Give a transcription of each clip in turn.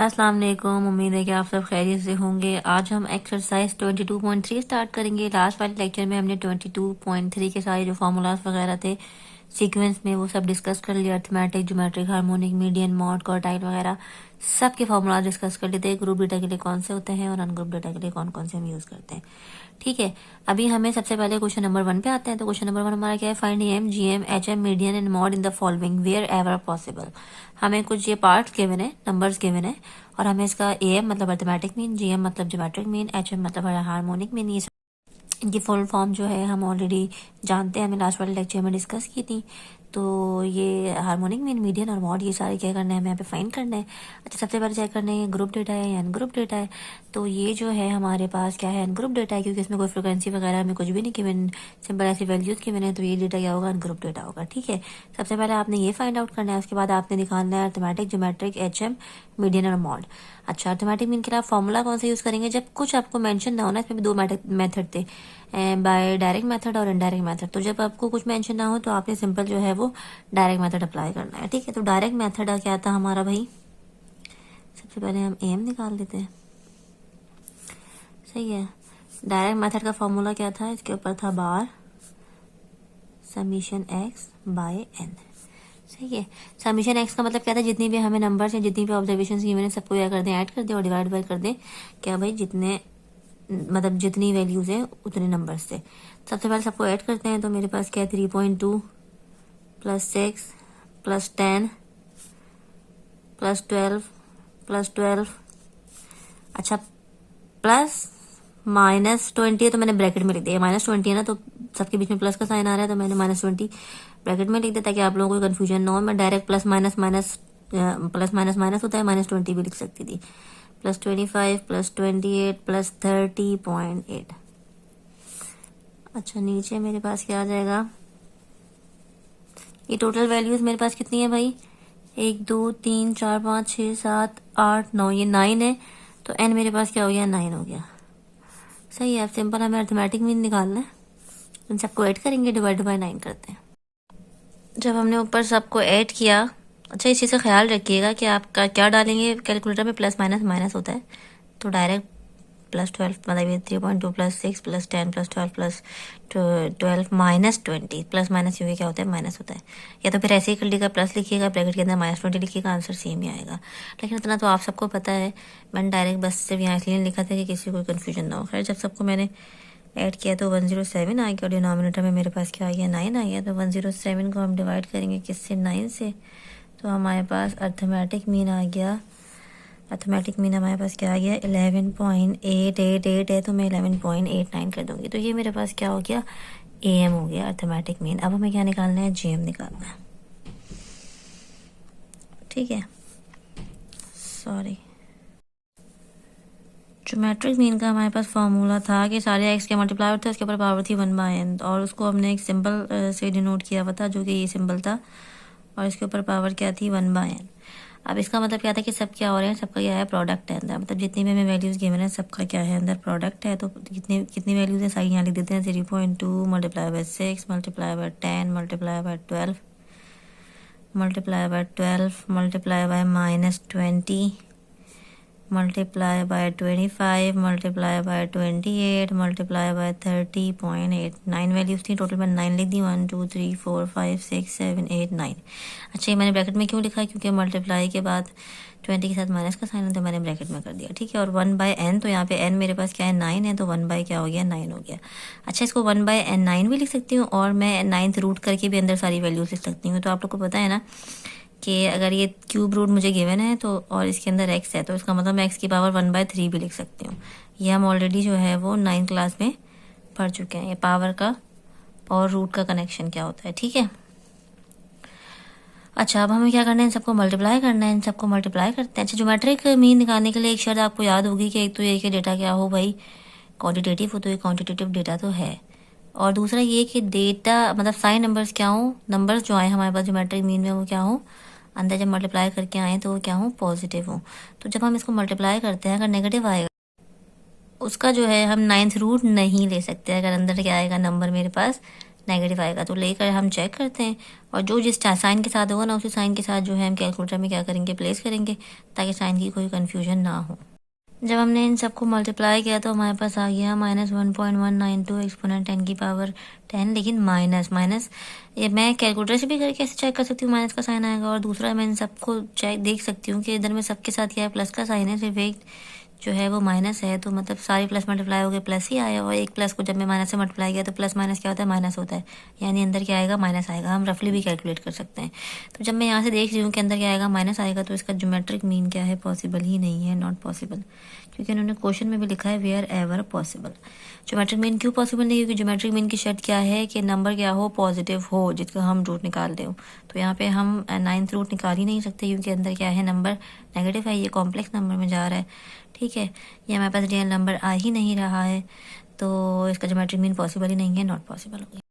अस्सलाम वालेकुम। उम्मीद है कि आप सब खैरियत से होंगे। आज हम एक्सरसाइज 22.3 स्टार्ट करेंगे। लास्ट वाले लेक्चर में हमने 22.3 के सारे जो फार्मूलाज वगैरह थे सीक्वेंस में वो सब डिस्कस कर लिया। Arithmetic, geometric, harmonic, median, mod, quartile वगैरह सब के फार्मूला डिस्कस कर लेते हैं। ग्रुप डेटा के लिए कौन से होते हैं और अनग्रुप डेटा के लिए कौन कौन से हम यूज करते हैं। ठीक है, अभी हमें सबसे पहले क्वेश्चन नंबर 1 पे आते हैं। तो क्वेश्चन नंबर 1 हमारा क्या है? Find M, GM, HM, median and mode in the following wherever possible. हमें कुछ ये पार्ट्स गिवन है, नंबर्स गिवन है, और हमें इसका एम मतलब अर्थमेटिक मीन, जीएम मतलब ज्योमेट्रिक मीन, एचएम मतलब हार्मोनिक मीन, ये इनकी फुल फॉर्म जो है हम ऑलरेडी जानते हैं, हमें लास्ट वाले लेक्चर में डिस्कस की थी। तो ये हार्मोनिक मीन, मीडियन और मॉड, ये सारे क्या करना है हमें यहाँ पे फाइंड करना है। अच्छा, सबसे पहले चेक करना है ये ग्रुप डेटा है या अनग्रुप डेटा है। तो ये जो है हमारे पास क्या है? अनग्रुप डेटा है, क्योंकि इसमें कोई फ्रिक्वेंसी वगैरह हमें कुछ भी नहीं गिवन, सिंपल ऐसी वैल्यूज गिवन है। तो ये डेटा क्या होगा? अनग्रुप डेटा होगा। ठीक है, सबसे पहले आपने ये फाइंड आउट करना है। उसके बाद आपने निकालना है अर्थमेटिक, ज्योमेट्रिक, एचएम, मीडियन और मॉड। अच्छा, अर्थमेटिक मीन के लिए आप फॉर्मूला कौन सा यूज करेंगे? जब कुछ आपको मेंशन ना हो ना, इसमें भी दो मेथड थे, बाय डायरेक्ट मेथड और इनडायरेक्ट मेथड। तो जब आपको कुछ मेंशन ना हो तो आपने सिंपल जो है वो डायरेक्ट मेथड अप्लाई करना है। ठीक है, तो डायरेक्ट मेथड क्या था हमारा भाई? सबसे पहले हम एम निकाल लेते हैं। सही है, डायरेक्ट मेथड का फॉर्मूला क्या था? इसके ऊपर था बार समीशन एक्स बाय एन। सही है, समीशन एक्स का मतलब क्या था? जितनी भी हमें नंबर्स हैं, जितनी भी ऑब्जर्वेशन गिवन है, सबको क्या कर दें? ऐड कर दें और डिवाइड बाय कर दें। क्या भाई? जितने मतलब जितनी वैल्यूज है उतने नंबर से। सबसे पहले सबको ऐड करते हैं। तो मेरे पास क्या है? 3.2 प्लस 6 प्लस 10 प्लस 12 अच्छा, प्लस -20 है तो मैंने ब्रैकेट में लिख दिया। -20 है ना, तो सबके बीच में प्लस का साइन आ रहा है, तो मैंने -20 ब्रैकेट में लिख दिया ताकि आप लोगों को कंफ्यूजन ना हो। मैं direct plus minus minus plus minus minus होता है, -20 भी लिख सकती थी। +25 +28 +30.8। अच्छा, नीचे मेरे पास क्या आ जाएगा? ये टोटल वैल्यूज मेरे पास कितनी है भाई? 1 2 3 4 5 6 7 8 9, ये 9 है। तो n मेरे पास क्या हो गया? 9 हो गया। सही है, अब सिंपल हमें अर्थमेटिक मीन निकालना है। इन सबको ऐड करेंगे, डिवाइड बाय 9 करते हैं। जब हमने ऊपर सबको ऐड किया, अच्छा इस चीज़ का ख्याल रखिएगा कि आपका क्या डालेंगे कैलकुलेटर में, प्लस माइनस माइनस होता है, तो डायरेक्ट +12 मतलब ये 3.2 + 6 + 10 + 12 + 12 -20 प्लस माइनस क्योंकि क्या होता है? माइनस होता है। या तो फिर ऐसे ही कर लीजिएगा, प्लस लिखिएगा, ब्रैकेट के अंदर -20 लिखिएगा, आंसर सेम ही आएगा। लेकिन इतना तो आप सबको पता है, मैंने डायरेक्ट बस सिर्फ यहाँ इसलिए लिखा था कि किसी को कन्फ्यूजन ना हो। खैर, जब सबको मैंने ऐड किया तो 107 आ गया, और डिनोमिनेटर में मेरे पास क्या आ गया? 9 आ गया। तो 107 को हम डिवाइड करेंगे किससे? 9 से। तो हमारे पास अर्थमेटिक मीन आ गया। अर्थमेटिक मीन हमारे पास क्या आ गया? 11.888 है, तो मैं 11.89 कर दूंगी। तो ये मेरे पास क्या हो गया? एम हो गया, अर्थमेटिक मीन। अब हमें क्या निकालना है? जीएम निकालना है। ठीक है, सॉरी, ज्योमेट्रिक मीन का हमारे पास फॉर्मूला था कि सारे एक्स के मल्टीप्लाई होते हैं, उसके ऊपर पावर थी 1/n, और उसको हमने एक सिंबल से डिनोट किया हुआ था, जो कि ये सिंबल था, और इसके ऊपर पावर क्या थी? 1/n। अब इसका मतलब क्या था कि सब क्या हो रहे हैं? सबका क्या है? प्रोडक्ट है अंदर, मतलब जितनी भी हमें वैल्यूज गिवन है सबका क्या है? अंदर प्रोडक्ट है। तो कितनी कितनी वैल्यूज है सारी यहाँ लिख देते हैं। 3.2 × 6 × 10 × 12 multiply by 12 multiply by -20 multiply by 25 multiply by 28 multiply by 30.8। 9 values थी, टोटल मैंने 9 लिख दी। 1 2 3 4 5 6 7 8 9। अच्छा, ये मैंने ब्रैकेट में क्यों लिखा है? क्योंकि मल्टीप्लाई के बाद 20 के साथ माइनस का साइन है, तो मैंने ब्रैकेट में कर दिया। ठीक है, और 1/n, तो यहाँ पे n मेरे पास क्या है? 9 है, तो 1/ क्या हो गया? 9 हो गया। अच्छा, इसको 1/n 9 भी लिख सकती हूँ, और मैं 9th रूट करके भी अंदर सारी वैल्यूज लिख सकती हूँ। तो आप लोग को पता है ना कि अगर ये क्यूब रूट मुझे गिवन है तो, और इसके अंदर x है, तो इसका मतलब मैं x की पावर 1/3 भी लिख सकती हूँ। ये हम ऑलरेडी जो है वो 9th क्लास में पढ़ चुके हैं, ये पावर का और रूट का कनेक्शन क्या होता है। ठीक है, अच्छा, अब हमें क्या करना है? इन सबको मल्टीप्लाई करना है। इन सबको मल्टीप्लाई करते हैं। अच्छा, ज्योमेट्रिक मीन निकालने के लिए एक शर्त आपको याद होगी कि एक तो ये कि डेटा क्या हो भाई? क्वांटिटेटिव हो। तो ये क्वांटिटेटिव डेटा तो है, और दूसरा ये कि डेटा मतलब साइन नंबर्स क्या हो? नंबर्स जो आए हमारे पास ज्योमेट्रिक मीन में वो क्या हो? अंदर जब मल्टीप्लाई करके आए तो वो क्या हो? पॉजिटिव हो। तो जब हम इसको मल्टीप्लाई करते हैं, अगर नेगेटिव आएगा उसका जो है हम 9th रूट नहीं ले सकते। अगर अंदर क्या आएगा? नंबर मेरे पास नेगेटिव आएगा तो लेकर हम चेक करते हैं, और जो जिस साइन के साथ होगा ना उसी साइन के साथ जो है हम कैलकुलेटर में क्या करेंगे, प्लेस करेंगे, ताकि साइन की कोई कन्फ्यूजन ना हो। जब हमने इन सबको मल्टीप्लाई किया तो हमारे पास आ गया -1.192 एक्सपोनेंट 10 की पावर 10, लेकिन माइनस ये मैं कैलकुलेटर से भी करके ऐसे चेक कर सकती हूँ माइनस का साइन आएगा, और दूसरा मैं इन सबको चेक देख सकती हूँ कि इधर में सबके साथ क्या है, प्लस का साइन है, सिर्फ एक जो है वो माइनस है, तो मतलब सारी प्लस मल्टीप्लाई हो गए प्लस ही आया, और एक प्लस को जब मैं माइनस से मल्टीप्लाई किया तो प्लस माइनस क्या होता है, माइनस होता है, यानी अंदर क्या आएगा, माइनस आएगा। हम रफली भी कैलकुलेट कर सकते हैं। तो जब मैं यहाँ से देख रही हूँ कि अंदर क्या आएगा, माइनस आएगा, तो इसका ज्योमेट्रिक मीन क्या है, पॉसिबल ही नहीं है, नॉट पॉसिबल, क्योंकि उन्होंने क्वेश्चन में भी लिखा है wherever possible. Geometric mean क्यों पॉसिबल नहीं, क्योंकि ज्योमेट्रिक मीन की शर्त क्या है कि नंबर क्या हो, पॉजिटिव हो, जिसका हम रूट निकाल दें। तो यहाँ पे हम 9th रूट निकाल ही नहीं सकते, क्योंकि अंदर क्या है, नंबर नेगेटिव है, ये कॉम्प्लेक्स नंबर में जा रहा है, ठीक है, ये हमारे पास रियल नंबर आ ही नहीं रहा है, तो इसका ज्योमेट्रिक मीन पॉसिबल ही नहीं है, नॉट पॉसिबल हो गया।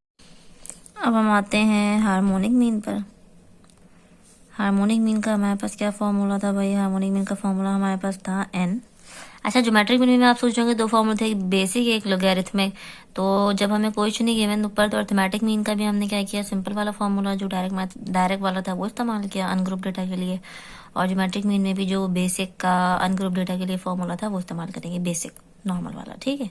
अब हम आते हैं हार्मोनिक मीन पर। हार्मोनिक मीन का हमारे पास क्या फॉर्मूला था भाई, हार्मोनिक मीन का फॉर्मूला हमारे पास था n। अच्छा, ज्योमेट्रिक मीन में आप सोचोगे दो फॉर्मूले थे, एक बेसिक एक लोगैरिथमिक। तो जब हमें क्वेश्चन ही गिवन ऊपर, तो अर्थमेटिक मीन का भी हमने क्या किया, सिंपल वाला फॉर्मूला जो डायरेक्ट वाला था वो इस्तेमाल किया अनग्रुप डेटा के लिए, और ज्योमेट्रिक मीन में भी जो बेसिक का अनग्रुप डेटा के लिए फॉर्मूला था वो इस्तेमाल करेंगे, बेसिक नॉर्मल वाला, ठीक है।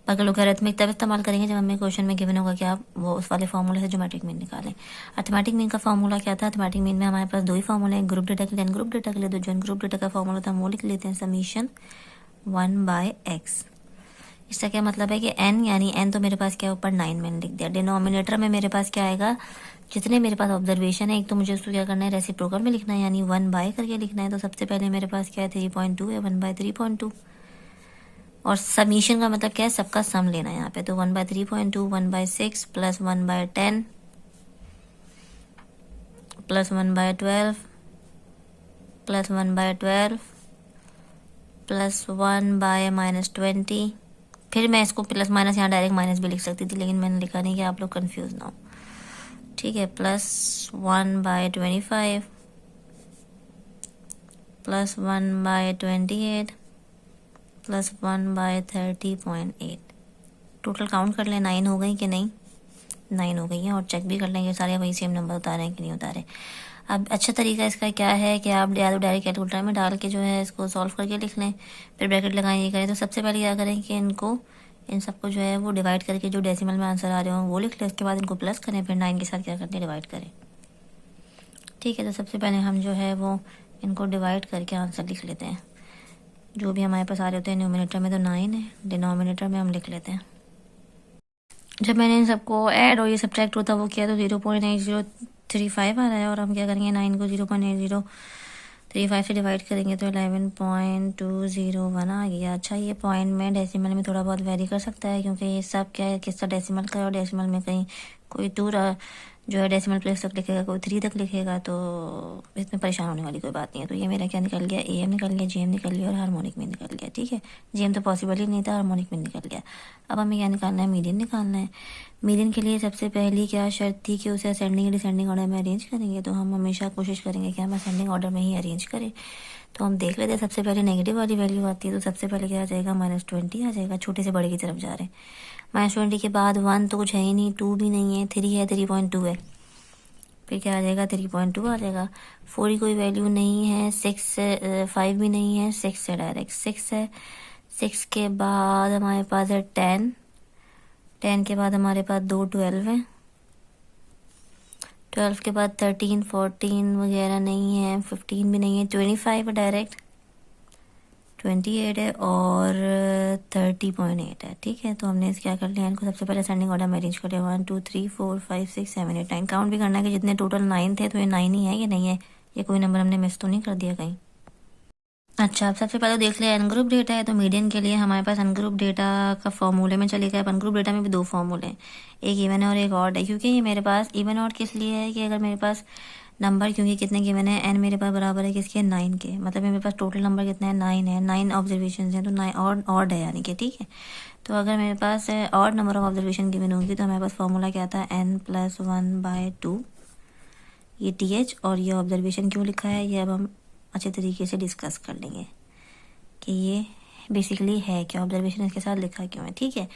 बाकी लोगैरिथमिक तब इस्तेमाल करेंगे जब हमें क्वेश्चन में गिवन होगा कि आप वो उस वाले फॉर्मूले से ज्योमेट्रिक मीन निकालें। अर्थमेटिक मीन का फॉर्मूला क्या था, अर्थमेटिक मीन में हमारे पास दो ही फॉर्मूले हैं, ग्रुप डेटा के लिए, ग्रुप डेटा के लिए। तो जो ग्रुप डेटा का फॉर्मूला था वो लिख लेते हैं, समीशन 1/x। इसका क्या मतलब है कि n, यानी n तो मेरे पास क्या ऊपर 9 मैंने लिख दिया। डिनोमिनेटर में मेरे पास क्या आएगा, जितने मेरे पास ऑब्जर्वेशन है, एक तो मुझे उसको क्या करना है, रेसिप्रोकल में लिखना है, यानी 1/, करके लिखना है। तो सबसे पहले मेरे पास क्या है, 3.2 है, 1/3.2, और समीशन का मतलब क्या है, सबका सम लेना है यहाँ पे। तो 1/3.2, 1/6 प्लस 1/10 प्लस 1/12 प्लस 1/12 प्लस 1/-20। फिर मैं इसको प्लस माइनस यहाँ डायरेक्ट माइनस भी लिख सकती थी, लेकिन मैंने लिखा नहीं कि आप लोग कंफ्यूज ना हो, ठीक है। Plus 1/25 plus 1/28 plus 1/30.8। Total count कर लें, 9 हो गई कि नहीं, 9 हो गई है, और चेक भी कर लेंगे सारे वही सेम नंबर उतारे हैं कि नहीं उतारे। अब अच्छा तरीका इसका क्या है कि आप या तो डायरेक्ट कैलकुलेटर में डाल के जो है इसको सॉल्व करके लिख लें, फिर ब्रैकेट लगाएं, ये करें। तो सबसे पहले क्या करें कि इन सबको जो है वो डिवाइड करके जो डेसिमल में आंसर आ रहे हो वो लिख लें, उसके बाद इनको प्लस करें, फिर 9 के साथ क्या करते हैं, डिवाइड करें, ठीक है। तो सबसे पहले हम जो है वो इनको डिवाइड करके आंसर लिख लेते हैं। जो भी हमारे पास आ रहे होते हैं, न्यूमिनेटर में तो 9 है, डिनोमिनेटर में हम लिख लेते हैं। जब मैंने इन सबको ऐड और ये सब्ट्रैक्ट होता वो किया तो 0.8035 आ रहा है, और हम क्या करेंगे, 9 को 0.8035 से डिवाइड करेंगे तो 11.201 आ गया। अच्छा, ये पॉइंट में डेसिमल में थोड़ा बहुत वेरी कर सकता है, क्योंकि ये सब क्या है, किसका डेसिमल का है, और डेसिमल में कहीं कोई 2 जो है डेसिमल प्लेस तक लिखेगा, कोई 3 तक लिखेगा, तो इसमें परेशान होने वाली कोई बात नहीं है। तो ये मेरा क्या निकल गया, AM निकल गया, GM निकल गया, और हार्मोनिक में निकल गया, ठीक है। GM तो पॉसिबल ही नहीं था, हार्मोनिक में निकल गया। अब हमें क्या निकालना है, मीडियन निकालना है। मीडियन के लिए सबसे पहली क्या शर्त थी कि उसे असेंडिंग या डिसेंडिंग ऑर्डर में अरेंज करेंगे, तो हम हमेशा कोशिश करेंगे कि हम असेंडिंग ऑर्डर में ही अरेंज करें। तो हम देख लेते हैं, सबसे पहले नेगेटिव वाली वैल्यू आती है, तो सबसे पहले क्या आ जाएगा, -20 आ जाएगा, छोटे से बड़े की तरफ जा रहे हैं। -20 के बाद 1 तो कुछ है ही नहीं, 2 भी नहीं है, 3 है, 3.2 है, फिर क्या आ जाएगा, 3.2 आ जाएगा। 4 की कोई वैल्यू नहीं है, 5 भी नहीं है, 6 है, डायरेक्ट 6 है। 6 के बाद हमारे पास है 10 के बाद हमारे पास 2 12 है, 12 के बाद 13 14 वगैरह नहीं है, 15 भी नहीं है, 25 है, डायरेक्ट 28 है, और 30.8 है, ठीक है। तो हमने इस क्या कर लिया, इनको सबसे पहले असेंडिंग ऑर्डर में अरेंज कर लिया, 1 2 3 4 5 6 7 8 9। काउंट भी करना है कि जितने टोटल 9 थे तो ये 9 ही है कि नहीं है, ये कोई नंबर हमने मिस तो नहीं कर दिया कहीं। अच्छा, अब सबसे पहले देख लिया अनग्रुप डेटा है, तो मीडियन के लिए हमारे पास अनग्रुप डेटा का फॉर्मूले में चलेगा। अब अनग्रुप डेटा में भी 2 फॉर्मूले हैं, एक इवन है और एक ऑड है। क्योंकि ये मेरे पास इवन ऑड किस लिए है कि अगर मेरे पास नंबर, क्योंकि कितने गिवन है, n मेरे पास बराबर है किसके, 9 के, मतलब मेरे पास टोटल नंबर कितना है, 9 है, 9 ऑब्जर्वेशन है, तो 9 ऑड है यानी कि, ठीक है। तो अगर मेरे पास odd number of observation given होगी तो हमारे पास फॉर्मूला क्या था, n+1/2, ये TH, और ये ऑब्जर्वेशन क्यों लिखा है ये अब हम अच्छे तरीके से डिस्कस कर लेंगे कि ये बेसिकली है क्या, ऑब्जर्वेशन इसके साथ लिखा क्यों है, ठीक है।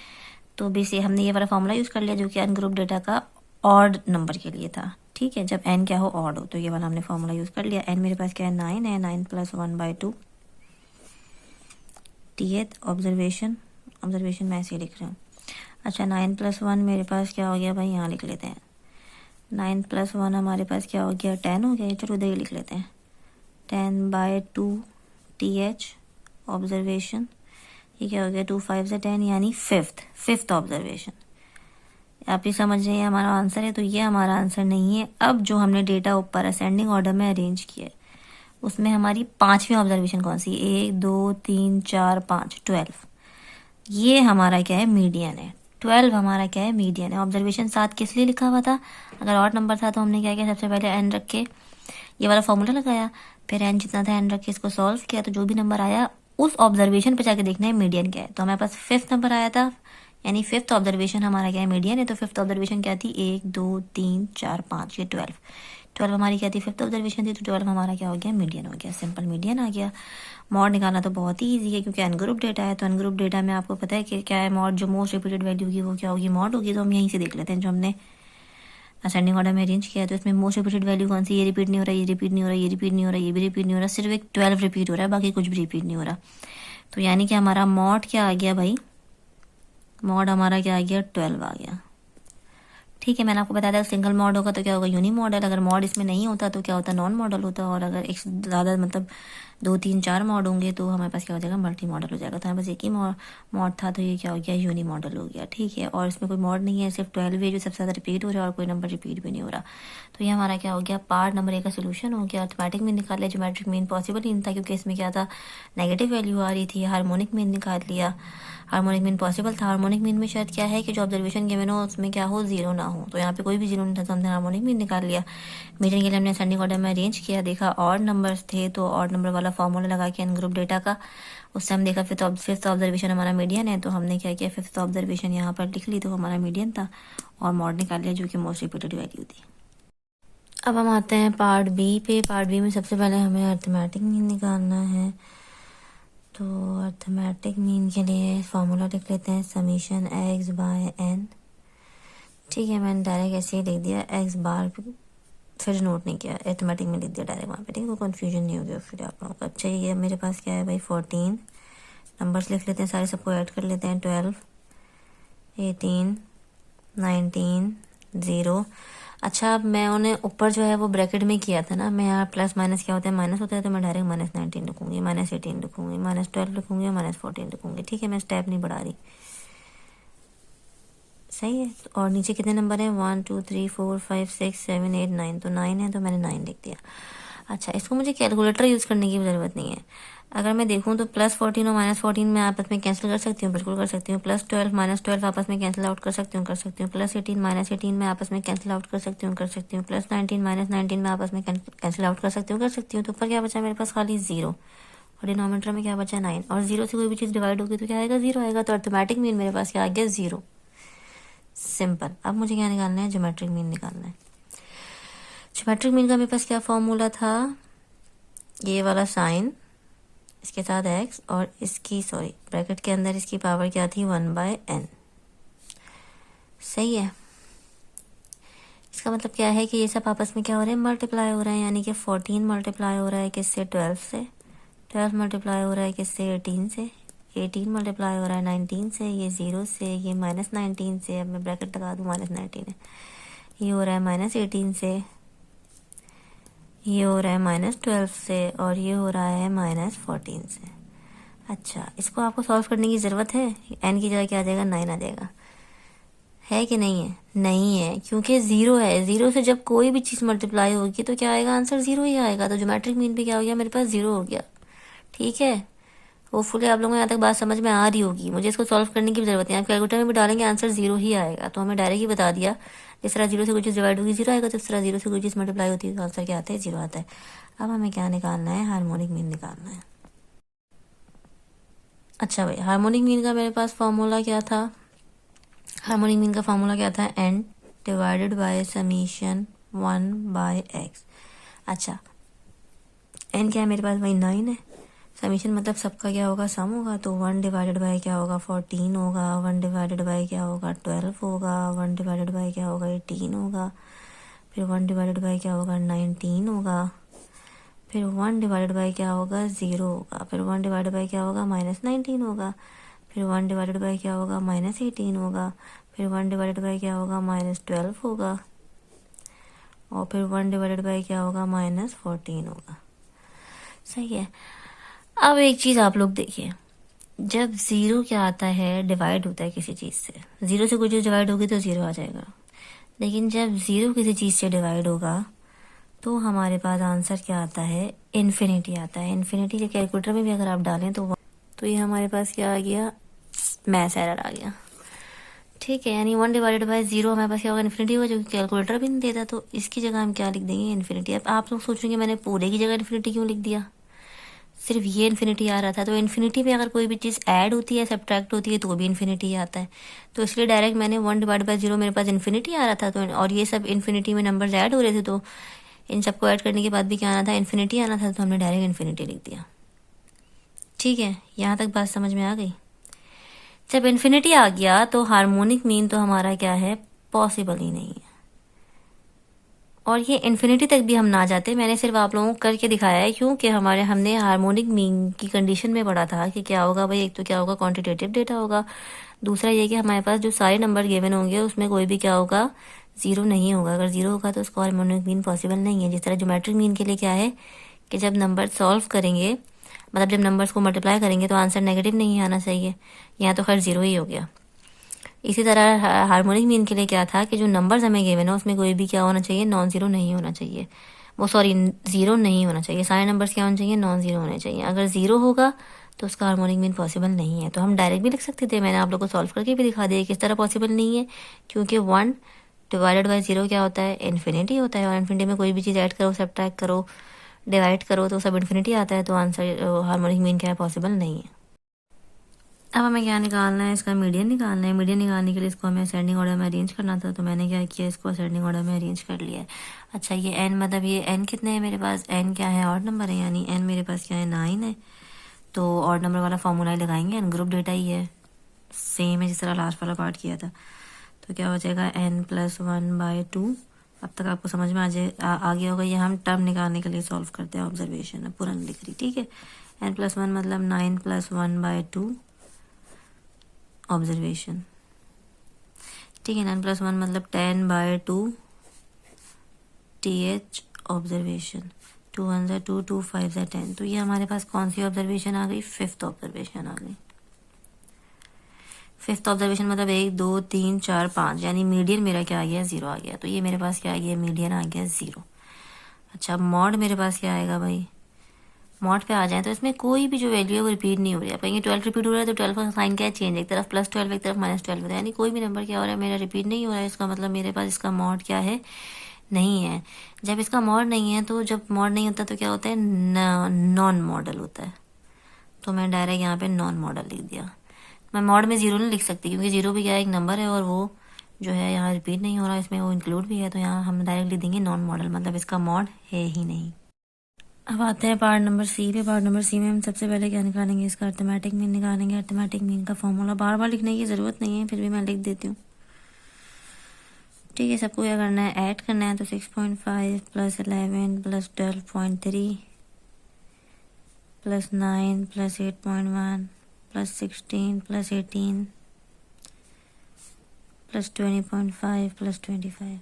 तो बेसिक हमने ये वाला फॉर्मूला यूज़ कर लिया जो कि अनग्रुप डेटा का ऑड नंबर के लिए था। ठीक है, जब n क्या हो ऑड हो, तो ये वाला हमने फॉर्मूला यूज़ कर लिया। n मेरे पास क्या है 9 है, 9 + 1/2 टीएथ ऑब्जर्वेशन मैं ऐसे ही लिख रहा हूँ। अच्छा 9 + 1 मेरे पास क्या हो गया भाई, यहाँ लिख लेते हैं। 9 + 1 हमारे पास क्या हो गया 10 हो गया, चलो उधर ही लिख लेते हैं 10/2 टीएच ऑब्जर्वेशन। ये क्या हो गया 2 5 से 10 यानी फिफ्थ ऑब्जर्वेशन। आप ये समझ रहे हैं हमारा आंसर है, तो ये हमारा आंसर नहीं है। अब जो हमने डेटा ऊपर असेंडिंग ऑर्डर में अरेंज किया है उसमें हमारी 5वीं ऑब्जर्वेशन कौन सी, 1 2 3 4 5 12, ये हमारा क्या है मीडियन है। 12 हमारा क्या है मीडियन है। ऑब्जर्वेशन 7 किस लिए लिखा हुआ था, अगर ऑड नंबर था तो हमने क्या किया, सबसे पहले एन रख के ये वाला फॉर्मूला लगाया, फिर एन जितना था एन रख के इसको सॉल्व किया, तो जो भी नंबर आया उस ऑब्जर्वेशन पे जाके देखना है मीडियन क्या है। तो हमारे पास 5th नंबर आया था, यानी 5th ऑब्जर्वेशन हमारा क्या है मीडियन है। तो 5th ऑब्जर्वेशन क्या थी, 1 2 3 4 5, ये 12 हमारी क्या थी 5th ऑब्जर्वेशन थी, तो 12 हमारा क्या हो गया मीडियन हो गया, सिंपल मीडियन आ गया। मॉड निकालना तो बहुत ही ईजी है क्योंकि अनग्रुप डेटा है, तो अनग्रुप डेटा में आपको पता है कि क्या है मॉड, जो मोस्ट रिपीटेड वैल्यू होगी वो क्या होगी मॉड होगी। तो हम यहीं से देख लेते हैं, जो हमने असेंडिंग ऑर्डर में अरेंज किया है तो इसमें मोस्ट रिपीटेड वैल्यू कौन सी, ये रिपीट नहीं हो रहा, ये रिपीट नहीं हो रहा, ये रिपीट नहीं हो रहा, ये भी रिपीट नहीं हो रहा, सिर्फ एक 12 रिपीट हो रहा है, बाकी कुछ भी रिपीट नहीं हो रहा। तो यानी कि हमारा मॉड क्या आ गया भाई, मॉड हमारा क्या आ गया 12 आ गया। ठीक है, मैंने आपको बताया था सिंगल मॉड होगा तो क्या होगा यूनी मॉडल, अगर मॉड इसमें नहीं होता तो क्या होता नॉन मॉडल होता, और अगर एक ज़्यादा मतलब 2 3 4 मॉड होंगे तो हमारे पास क्या हो जाएगा मल्टी मॉडल हो जाएगा। तो हमारे पास एक ही मॉड था तो ये क्या हो गया यूनी मॉडल हो गया। ठीक है, और इसमें कोई मॉड नहीं है, सिर्फ 12 है जो सबसे ज़्यादा रिपीट हो रहा है और कोई नंबर रिपीट भी नहीं हो रहा। तो ये हमारा क्या हो गया पार्ट नंबर 1 का सोल्यूशन हो गया। अर्थमेटिक मीन निकाल लिया, ज्योमेट्रिक मीन पॉसिबल ही नहीं था क्योंकि इसमें क्या था नेगेटिव वैल्यू आ रही थी। हार्मोनिक मीन निकाल लिया, हार्मोनिक मीन पॉसिबल था। हार्मोनिक मीन में शर्त क्या है कि जो ऑब्जर्वेशन गिवन हो उसमें क्या हो जीरो ना हो, तो यहाँ पे कोई भी जीरो नहीं था तो हमने हार्मोनिक मीन निकाल लिया। मीडियन के लिए हमने असेंडिंग ऑर्डर में अरेंज किया, देखा ऑड नंबर्स थे तो ऑड नंबर वाला फॉर्मूला लगा के अनग्रुप डेटा का, उससे हम देखा फिफ्थ ऑब्जर्वेशन हमारा मीडियन है, तो हमने क्या किया 5th ऑब्जर्वेशन यहाँ पर लिख ली तो हमारा मीडियन था और मॉड निकाल लिया जो कि मोस्ट रिपीटेड वैल्यू थी। अब हम आते हैं पार्ट बी पे। पार्ट बी में सबसे पहले हमें अर्थमेटिक मीन निकालना है, तो अर्थमेटिक मीन के लिए फॉर्मूला लिख लेते हैं समीशन x/n। ठीक है, मैंने डायरेक्ट ऐसे ही लिख दिया x बार, फिर नोट नहीं किया, अर्थमेटिक में लिख दिया डायरेक्ट वहाँ पे। ठीक है, कोई कन्फ्यूजन नहीं हो गया फिर आप लोगों को। अच्छा ये मेरे पास क्या है भाई 14 नंबर्स लिख लेते हैं, सारे सबको ऐड कर लेते हैं 12 18 19 0। अच्छा अब मैं उन्हें ऊपर जो है वो ब्रैकेट में किया था ना, मैं यहाँ प्लस माइनस क्या होता है माइनस होता है, तो मैं डायरेक्ट -19 लिखूंगी, -18 लिखूंगी, -12 लिखूंगी, -14 लिखूंगी। ठीक है, मैं स्टेप नहीं बढ़ा रही, सही है। और नीचे कितने नंबर हैं 1 2 3 4 5 6 7 8 9, तो 9 है तो मैंने 9 लिख दिया। अच्छा इसको मुझे कैलकुलेटर यूज़ करने की ज़रूरत नहीं है। अगर मैं देखूं तो +14 और -14 मैं आपस में कैंसिल कर सकती हूँ, बिल्कुल कर सकती हूँ। +12 -12 आपस में कैंसिल आउट कर सकती हूँ, +18 -18 मैं आपस में कैंसिल आउट कर सकती हूँ, +19 -19 मैं आपस में कैंसिल आउट कर सकती हूँ। तो ऊपर क्या बचा मेरे पास खाली 0 और डिनोमिनेटर में क्या बचा 9, और 0 से कोई भी चीज़ डिवाइड होगी तो क्या आएगा 0 आएगा। तो अर्थमेटिक मीन मेरे पास क्या आ गया 0, सिंपल। अब मुझे क्या निकालना है ज्योमेट्रिक मीन निकालना है। ज्योमेट्रिक मीन का मेरे पास क्या फॉर्मूला था, ये वाला साइन इसके साथ x और इसकी ब्रैकेट के अंदर इसकी पावर क्या थी 1/n। सही है, इसका मतलब क्या है कि ये सब आपस में क्या हो रहे हैं मल्टीप्लाई हो रहे हैं, यानी कि 14 मल्टीप्लाई हो रहा है किससे 12 से, 12 मल्टीप्लाई हो रहा है किससे 18 से, 18 मल्टीप्लाई हो रहा है 19 से, ये 0 से, ये -19 से, अब मैं ब्रैकेट लगा दूँ -19 है, ये हो रहा है -18 से, ये हो रहा है -12 से, और ये हो रहा है -14 से। अच्छा इसको आपको सॉल्व करने की ज़रूरत है, n की जगह क्या आ जाएगा 9 आ जाएगा, है कि नहीं है, नहीं है क्योंकि 0 है। 0 से जब कोई भी चीज़ मल्टीप्लाई होगी तो क्या आएगा आंसर 0 ही आएगा। तो ज्योमेट्रिक मीन पे क्या हो गया मेरे पास 0 हो गया। ठीक है, होपफुली आप लोगों को यहाँ तक बात समझ में आ रही होगी। मुझे इसको सॉल्व करने की जरूरत है, आप कैलकुलेटर में भी डालेंगे आंसर 0 ही आएगा। तो हमें डायरेक्ट ही बता दिया जिस तरह 0 से कोई चीज़ डिवाइड होगी 0 आएगा, तो इस तरह 0 से कोई चीज़ मल्टीप्लाई होती है तो आंसर क्या आता है 0 आता है। अब हमें क्या निकालना है हार्मोनिक मीन निकालना है। अच्छा भाई हार्मोनिक मीन का मेरे पास फॉर्मूला क्या था, हार्मोनिक मीन का फॉर्मूला क्या था n divided by summation 1/x। अच्छा n क्या है मेरे पास भाई 9 है, समीशन मतलब सबका क्या होगा, सम होगा। तो 1 डिवाइडेड बाय क्या होगा, 14 होगा। 1 डिवाइडेड बाय क्या होगा, 12 होगा। 1 डिवाइडेड बाय क्या होगा, 18 होगा। फिर 1 डिवाइडेड बाय क्या होगा, 19 होगा। फिर 1 डिवाइडेड बाय क्या होगा, 0 होगा। फिर 1 डिवाइडेड बाय क्या होगा, -19 होगा। फिर 1 डिवाइडेड बाय क्या होगा, -18 होगा। फिर 1 डिवाइडेड बाय क्या होगा, -12 होगा। और फिर 1 डिवाइडेड बाय क्या होगा, -14 होगा। सही है। अब एक चीज़ आप लोग देखिए, जब ज़ीरो क्या आता है, डिवाइड होता है किसी चीज़ से। ज़ीरो से कोई चीज़ डिवाइड होगी तो ज़ीरो आ जाएगा। लेकिन जब ज़ीरो किसी चीज़ से डिवाइड होगा तो हमारे पास आंसर क्या आता है, इन्फिनिटी आता है। इन्फिनिटी के कैलकुलेटर में भी अगर आप डालें तो ये हमारे पास क्या आ गया, मैथ्स एरर आ गया। ठीक है, यानी 1 डिवाइडेड बाय 0 हमारे पास क्या होगा, इन्फिनिटी होगा, जो कि कैलकुलेटर भी नहीं देता। तो इसकी जगह हम क्या लिख देंगे, इन्फिनिटी। अब आप लोग सोचेंगे मैंने पूरे की जगह इन्फिनिटी क्यों लिख दिया, सिर्फ ये इन्फिनिटी आ रहा था। तो इन्फिनिटी में अगर कोई भी चीज़ ऐड होती है, सब्ट्रैक्ट होती है, तो भी इन्फिनिटी आता है। तो इसलिए डायरेक्ट मैंने 1 डिवाइड बाय 0 मेरे पास इन्फिनिटी आ रहा था। तो और ये सब इन्फिनिटी में नंबर्स ऐड हो रहे थे, तो इन सबको ऐड करने के बाद भी क्या आना था, इन्फिनिटी आना था। तो हमने डायरेक्ट इन्फिनिटी लिख दिया। ठीक है, यहाँ तक बात समझ में आ गई। जब इन्फिनिटी आ गया तो हार्मोनिक मीन तो हमारा क्या है, पॉसिबल ही नहीं है। और ये इन्फिनिटी तक भी हम ना जाते, मैंने सिर्फ आप लोगों को करके दिखाया है, क्योंकि हमने हार्मोनिक मीन की कंडीशन में पढ़ा था कि क्या होगा भाई, एक तो क्या होगा, क्वांटिटेटिव डेटा होगा। दूसरा ये कि हमारे पास जो सारे नंबर गिवन होंगे उसमें कोई भी क्या होगा, ज़ीरो नहीं होगा। अगर ज़ीरो होगा तो उसका हार्मोनिक मीन पॉसिबल नहीं है। जिस तरह ज्योमेट्रिक मीन के लिए क्या है कि जब नंबर सॉल्व करेंगे, मतलब जब नंबर्स को मल्टीप्लाई करेंगे तो आंसर नेगेटिव नहीं आना चाहिए। यहाँ तो खैर ज़ीरो ही हो गया। इसी तरह हार्मोनिक मीन के लिए क्या था कि जो नंबर्स हमें गिवन है उसमें कोई भी क्या होना चाहिए, नॉन ज़ीरो नहीं होना चाहिए। वो सॉरी, ज़ीरो नहीं होना चाहिए। सारे नंबर्स क्या होने चाहिए, नॉन ज़ीरो होने चाहिए। अगर ज़ीरो होगा तो उसका हार्मोनिक मीन पॉसिबल नहीं है। तो हम डायरेक्ट भी लिख सकते थे, मैंने आप लोग को सॉल्व करके भी दिखा दिया किस तरह पॉसिबल नहीं है। क्योंकि 1 डिवाइडेड बाय 0 क्या होता है, इन्फिनिटी होता है। और इन्फिनिटी में कोई भी चीज़ ऐड करो, सब्ट्रैक्ट करो, डिवाइड करो तो सब इन्फिनिटी आता है। तो आंसर हार्मोनिक मीन क्या है, पॉसिबल नहीं है। अब हमें क्या निकालना है, इसका मीडियन निकालना है। मीडियन निकालने के लिए इसको हमें असेंडिंग ऑर्डर में अरेंज करना था। तो मैंने क्या किया, इसको असेंडिंग ऑर्डर में अरेंज कर लिया है। अच्छा, ये n मतलब ये n कितने हैं मेरे पास, n क्या है, ऑड नंबर है, यानी n मेरे पास क्या है, 9 है। तो ऑड नंबर वाला फॉर्मूला ही लगाएंगे, n ग्रुप डेटा ही है, सेम है जिस तरह लास्ट वाला पार्ट किया था। तो क्या हो जाएगा, n+1/2। अब तक आपको समझ में आ गया होगा। ये हम टर्म निकालने के लिए सॉल्व करते हैं, ऑब्जर्वेशन पूरा नहीं लिख रही। ठीक है, n+1 मतलब 9+1/2 ऑब्जर्वेशन। ठीक है, 9+1 मतलब 10/2 TH ऑब्जर्वेशन। 2 1 ज़ा 2, 2 5 ज़ा 10। तो ये हमारे पास कौन सी ऑब्जर्वेशन आ गई, फिफ्थ ऑब्जर्वेशन आ गई। फिफ्थ ऑब्जर्वेशन मतलब 1 2 3 4 5, यानी मीडियन मेरा क्या आ गया, 0 आ गया। तो ये मेरे पास क्या आ गया, मीडियन आ गया 0। अच्छा, मॉड मेरे पास क्या आएगा भाई, मॉड पे आ जाए तो इसमें कोई भी जो वैल्यू है वो रिपीट नहीं हो रही है। आप कहेंगे 12 रिपीट हो रहा है, तो 12 का साइन क्या है, चेंज, एक तरफ +12 एक तरफ -12 होता है, यानी कोई भी नंबर क्या हो रहा है मेरा रिपीट नहीं हो रहा है। इसका मतलब मेरे पास इसका मॉड क्या है, नहीं है। जब इसका मॉड नहीं है, तो जब मॉड नहीं होता तो क्या होता है, नॉन मॉडल होता है। तो मैं डायरेक्ट यहाँ पे नॉन मॉडल लिख दिया। मैं मॉड में 0 नहीं लिख सकती, क्योंकि 0 भी क्या है, एक नंबर है, और वो जो है यहाँ रिपीट नहीं हो रहा, इसमें वो इंक्लूड भी है। तो यहाँ हम डायरेक्ट लिख देंगे नॉन मॉडल, मतलब इसका मॉड है ही नहीं। अब आते हैं पार्ट नंबर सी पे। पार्ट नंबर सी में हम सबसे पहले क्या निकालेंगे, इसका अर्थमेटिक मीन निकालेंगे। अर्थमेटिक मीन का फॉर्मूला बार बार लिखने की ज़रूरत नहीं है, फिर भी मैं लिख देती हूँ। ठीक है, सबको क्या करना है, ऐड करना है। तो 6.5 + 11 + 12.3 + 9 + 8.1 + 16 + 18 + 20.5 + 25।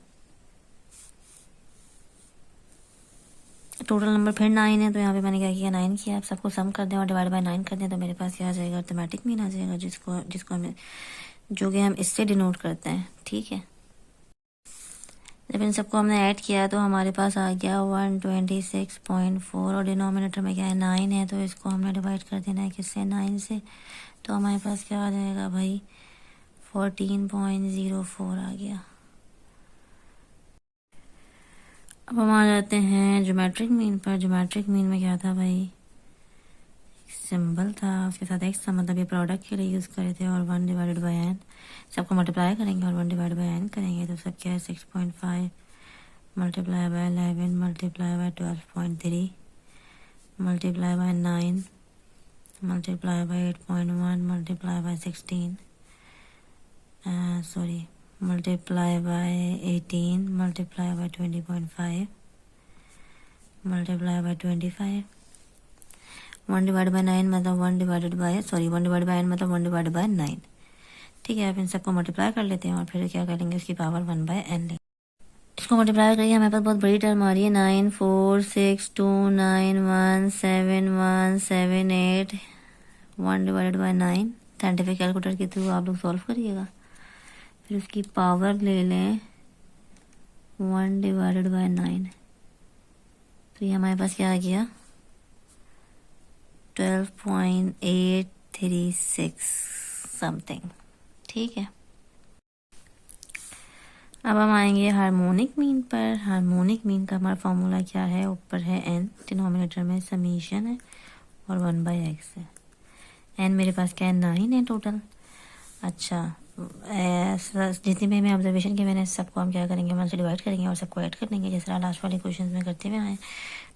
टोटल नंबर फिर 9 है। तो यहाँ पे मैंने क्या किया, 9 किया। आप सबको सम कर दें और डिवाइड बाय 9 कर दें, तो मेरे पास क्या आ जाएगा, अर्थमेटिक मीन आ जाएगा, जिसको हमें जो कि हम इससे डिनोट करते हैं। ठीक है, जब इन सबको हमने ऐड किया तो हमारे पास आ गया 126.4, और डिनोमिनेटर में क्या है, 9 है। तो इसको हमने डिवाइड कर देना है किससे, 9 से। तो हमारे पास क्या आ जाएगा भाई, 14.04 आ गया। अब हम आ जाते हैं ज्योमेट्रिक मीन पर। ज्योमेट्रिक मीन में क्या था भाई, सिंबल था, उसके साथ एक्स था, मतलब ये प्रोडक्ट के लिए यूज़ करे थे। और 1 डिवाइडेड बाय n, सबको मल्टीप्लाई करेंगे और 1 डिवाइड बाय n करेंगे। तो सब क्या है, 6.5 multiply by 11 multiply by 12.3 multiply by 9 multiply by 8.1 multiply by 16 multiply by 18 multiply by 20.5 multiply by 25 1 divide by 9 मतलब 1 डिवाइड बाई 9 मतलब 1 डिवाइड बाई 9। ठीक है, आप इन सबको मल्टीप्लाई कर लेते हैं और फिर क्या करेंगे, उसकी पावर 1 बाई n लेंगे। इसको मल्टीप्लाई करिए, हमारे पास बहुत बड़ी टर्म आ रही है 9462911717 1 डिवाइडेड बाई 9। साइंटिफिक कैलकुलेटर के थ्रू आप लोग सॉल्व करिएगा, फिर उसकी पावर ले लें 1 डिवाइडेड बाई 9। तो ये हमारे पास क्या आ गया 12.836 समथिंग। ठीक है, अब हम आएंगे हार्मोनिक मीन पर। हार्मोनिक मीन का हमारा फॉर्मूला क्या है, ऊपर है n, डिनोमिनेटर में समीशन है और 1/x है। n मेरे पास क्या है 9 है टोटल। अच्छा, जितनी भी हमें ऑब्जर्वेशन की मैंने सबको हम क्या करेंगे 1 से डिवाइड करेंगे और सबको ऐड कर देंगे, जिस तरह लास्ट वाले क्वेश्चन में करते हुए आए।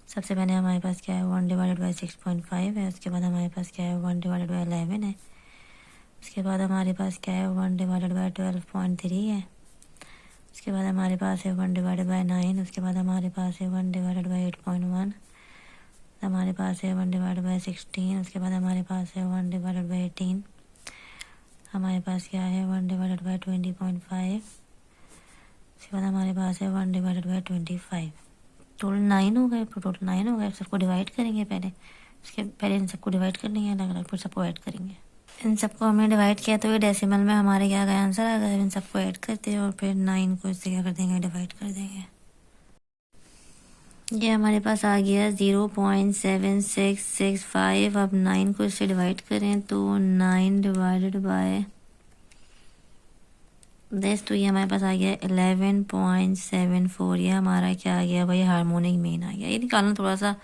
सबसे पहले हमारे पास क्या है 1 डिवाइडेड बाई 6.5 है, उसके बाद हमारे पास क्या है 1 डिवाइडेड बाई 11 है, उसके बाद हमारे पास क्या है 1 डिवाइडेड बाई 12.3 है, उसके बाद हमारे पास है 1 डिवाइडेड बाई 9, उसके बाद हमारे पास है 1 डिवाइडेड बाई 8.1, हमारे पास है 1 डिवाइडेड बाई 16, उसके बाद हमारे पास है 1 डिवाइडेड बाई 18, हमारे पास क्या है 1 डिवाइडेड बाई 20.5, उसके बाद हमारे पास है 1 डिवाइडेड बाई 25। टोटल 9 हो गए, टोटल 9 हो गए। सबको डिवाइड करेंगे पहले, उसके पहले इन सबको डिवाइड कर लेंगे अलग अलग, फिर सबको ऐड करेंगे। इन सबको हमने डिवाइड किया तो ये डेसिमल में हमारे क्या गया आंसर आ गया। इन सबको ऐड करते हैं और फिर 9 को इससे क्या कर देंगे डिवाइड कर देंगे। ये हमारे पास आ गया 0.7665। अब 9 को इससे डिवाइड करें तो 9 डिवाइडेड बाय दिस, तो ये हमारे पास आ गया 11.74। ये हमारा क्या आ गया भाई हार्मोनिक मीन आ गया। ये निकालना थोड़ा सा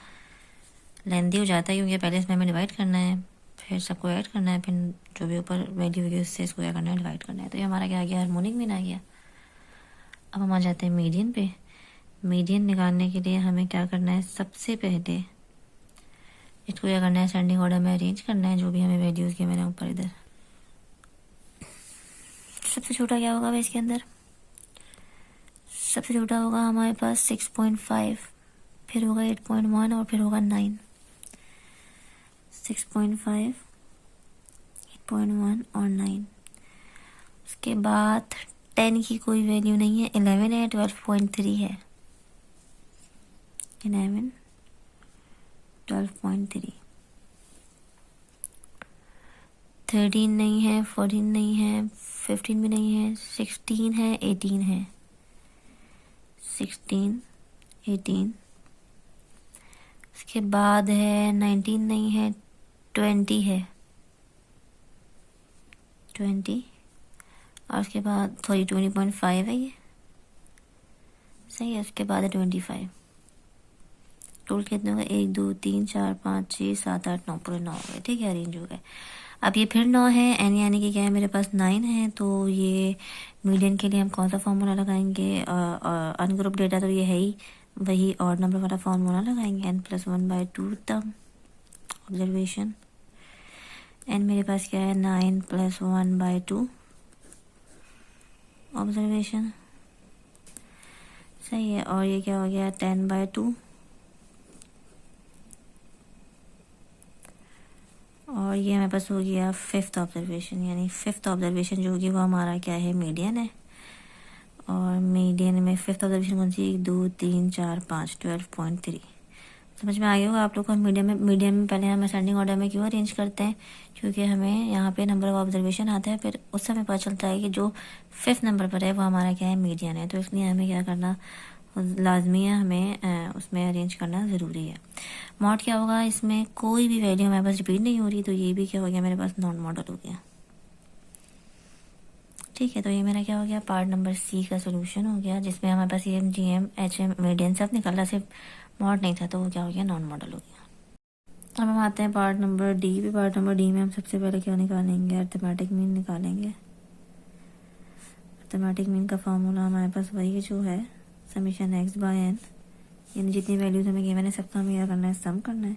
लेंदी हो जाता है क्योंकि पहले इसमें हमें डिवाइड करना है, फिर सबको ऐड करना है, फिर जो भी ऊपर वैल्यू होगी उससे इसको क्या करना है डिवाइड करना है। तो ये हमारा क्या आ गया हार्मोनिक मीन आ गया। अब हम आ जाते हैं मीडियन पे। मीडियन निकालने के लिए हमें क्या करना है, सबसे पहले इसको क्या करना है असेंडिंग ऑर्डर में अरेंज करना है, जो भी हमें वैल्यूज़ की मैंने ऊपर इधर। सबसे छोटा क्या होगा भाई इसके अंदर, सबसे छोटा होगा हमारे पास 6.5, फिर होगा 8.1 और फिर होगा 9। 6.5, 8.1 और 9। उसके बाद 10 की कोई वैल्यू नहीं है, 11 है, 12.3 है, 11 12.3। 13 नहीं है, 14 नहीं है, 15 भी नहीं है, 16 है, 18 है, 16 18। उसके बाद है 19 नहीं है, 20 है, 20। और उसके बाद 20.5 है, ये सही है। उसके बाद है 25। टोटल कितने हो गए 1 2 3 4 5 6 7 8 9, पूरे 9 हो गए। ठीक है, अरेंज हो गए। अब ये फिर 9 है, एन यानी कि क्या है मेरे पास 9 है। तो ये मीडियन के लिए हम कौन सा फार्मूला लगाएंगे, अनग्रुप डेटा तो ये है ही, वही और नंबर वाला फार्मूला लगाएंगे, n+1/2 टर्म ऑब्जर्वेशन। एन मेरे पास क्या है 9 + 1/2 ऑब्जर्वेशन, सही है। और ये क्या हो गया 10/2, और ये हमारे पास हो गया 5th ऑब्जर्वेशन। यानी 5th ऑब्जर्वेशन जो होगी वो हमारा क्या है मीडियन है। और मीडियन में 5th ऑब्जर्वेशन कौन सी 1 2 3 4 5 12.3। समझ में आ गया होगा आप लोग को। मीडियन में पहले हम असेंडिंग ऑर्डर में क्यों अरेंज करते हैं, क्योंकि हमें यहाँ पे नंबर ऑफ ऑब्जर्वेशन आता है, फिर उस समय पता चलता है कि जो 5th नंबर पर है वो हमारा क्या है मीडियन है। तो इसलिए हमें क्या करना लाजमी है, हमें उसमें अरेंज करना ज़रूरी है। मॉड क्या होगा, इसमें कोई भी वैल्यू हमारे पास रिपीट नहीं हो रही, तो ये भी क्या हो गया मेरे पास नॉन मॉडल हो गया। ठीक है, तो ये मेरा क्या हो गया पार्ट नंबर सी का सोल्यूशन हो गया, जिसमें हमारे पास EM GM HM मीडियन सब निकल रहा, सिर्फ मॉड नहीं था, तो वो क्या हो गया नॉन मॉडल हो गया। अब हम आते हैं पार्ट नंबर डी पे। पार्ट नंबर डी में हम सबसे पहले क्या निकालेंगे, अर्थमेटिक मीन निकालेंगे। अर्थमेटिक मीन का फार्मूला हमारे पास वही जो है समीशन x/n, यानी जितनी वैल्यूज हमें गिवन है सबका हमें क्या करना है सम करना है।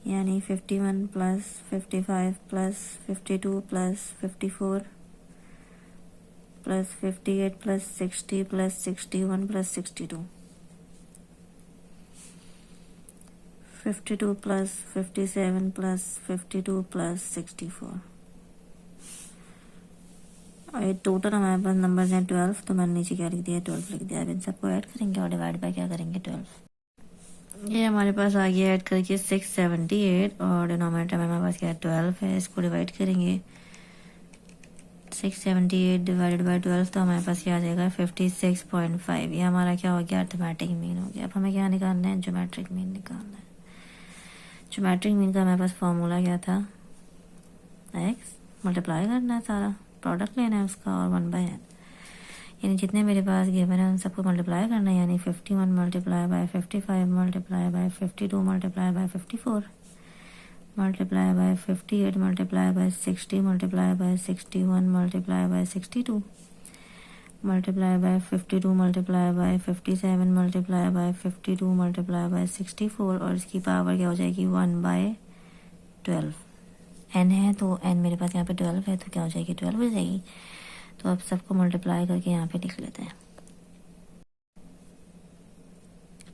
यानी 51 plus 55 plus 52 plus 54 plus 58 plus 60 plus 61 plus 62, 52 plus 57 plus 52 plus 64। और ये टोटल हमारे पास नंबर्स हैं 12, तो मैंने नीचे क्या लिख दिया, 12 लिख दिया। अब इन सबको ऐड करेंगे और डिवाइड बाय क्या करेंगे, 12। ये हमारे पास आ गया ऐड करके 678, और डिनोमिनेटर में हमारे पास क्या है, 12 है। इसको डिवाइड करेंगे 678 डिवाइडेड बाय 12, तो हमारे पास क्या आ जाएगा, 56.5। ये हमारा क्या हो गया, अर्थमेटिक मीन हो गया। अब हमें क्या निकालना है, ज्योमेट्रिक मीन निकालना है। ज्योमेट्रिक मीन का हमारे पास फॉर्मूला क्या था, x मल्टीप्लाई करना है, सारा प्रोडक्ट लेना है उसका, और 1/n, यानी जितने मेरे पास गिवन है उन सबको मल्टीप्लाई करना है। यानी 51 multiply by 55 multiply by 52 multiply by 54 multiply by 58 multiply by 60 multiply by 61 multiply by 62 multiply by 52 multiply by 57 multiply by 52 multiply by 64, और इसकी पावर क्या हो जाएगी, 1/12। n है तो n मेरे पास यहाँ पे 12 है, तो क्या हो जाएगी, 12 हो जाएगी। तो अब सबको मल्टीप्लाई करके यहाँ पे लिख लेते हैं।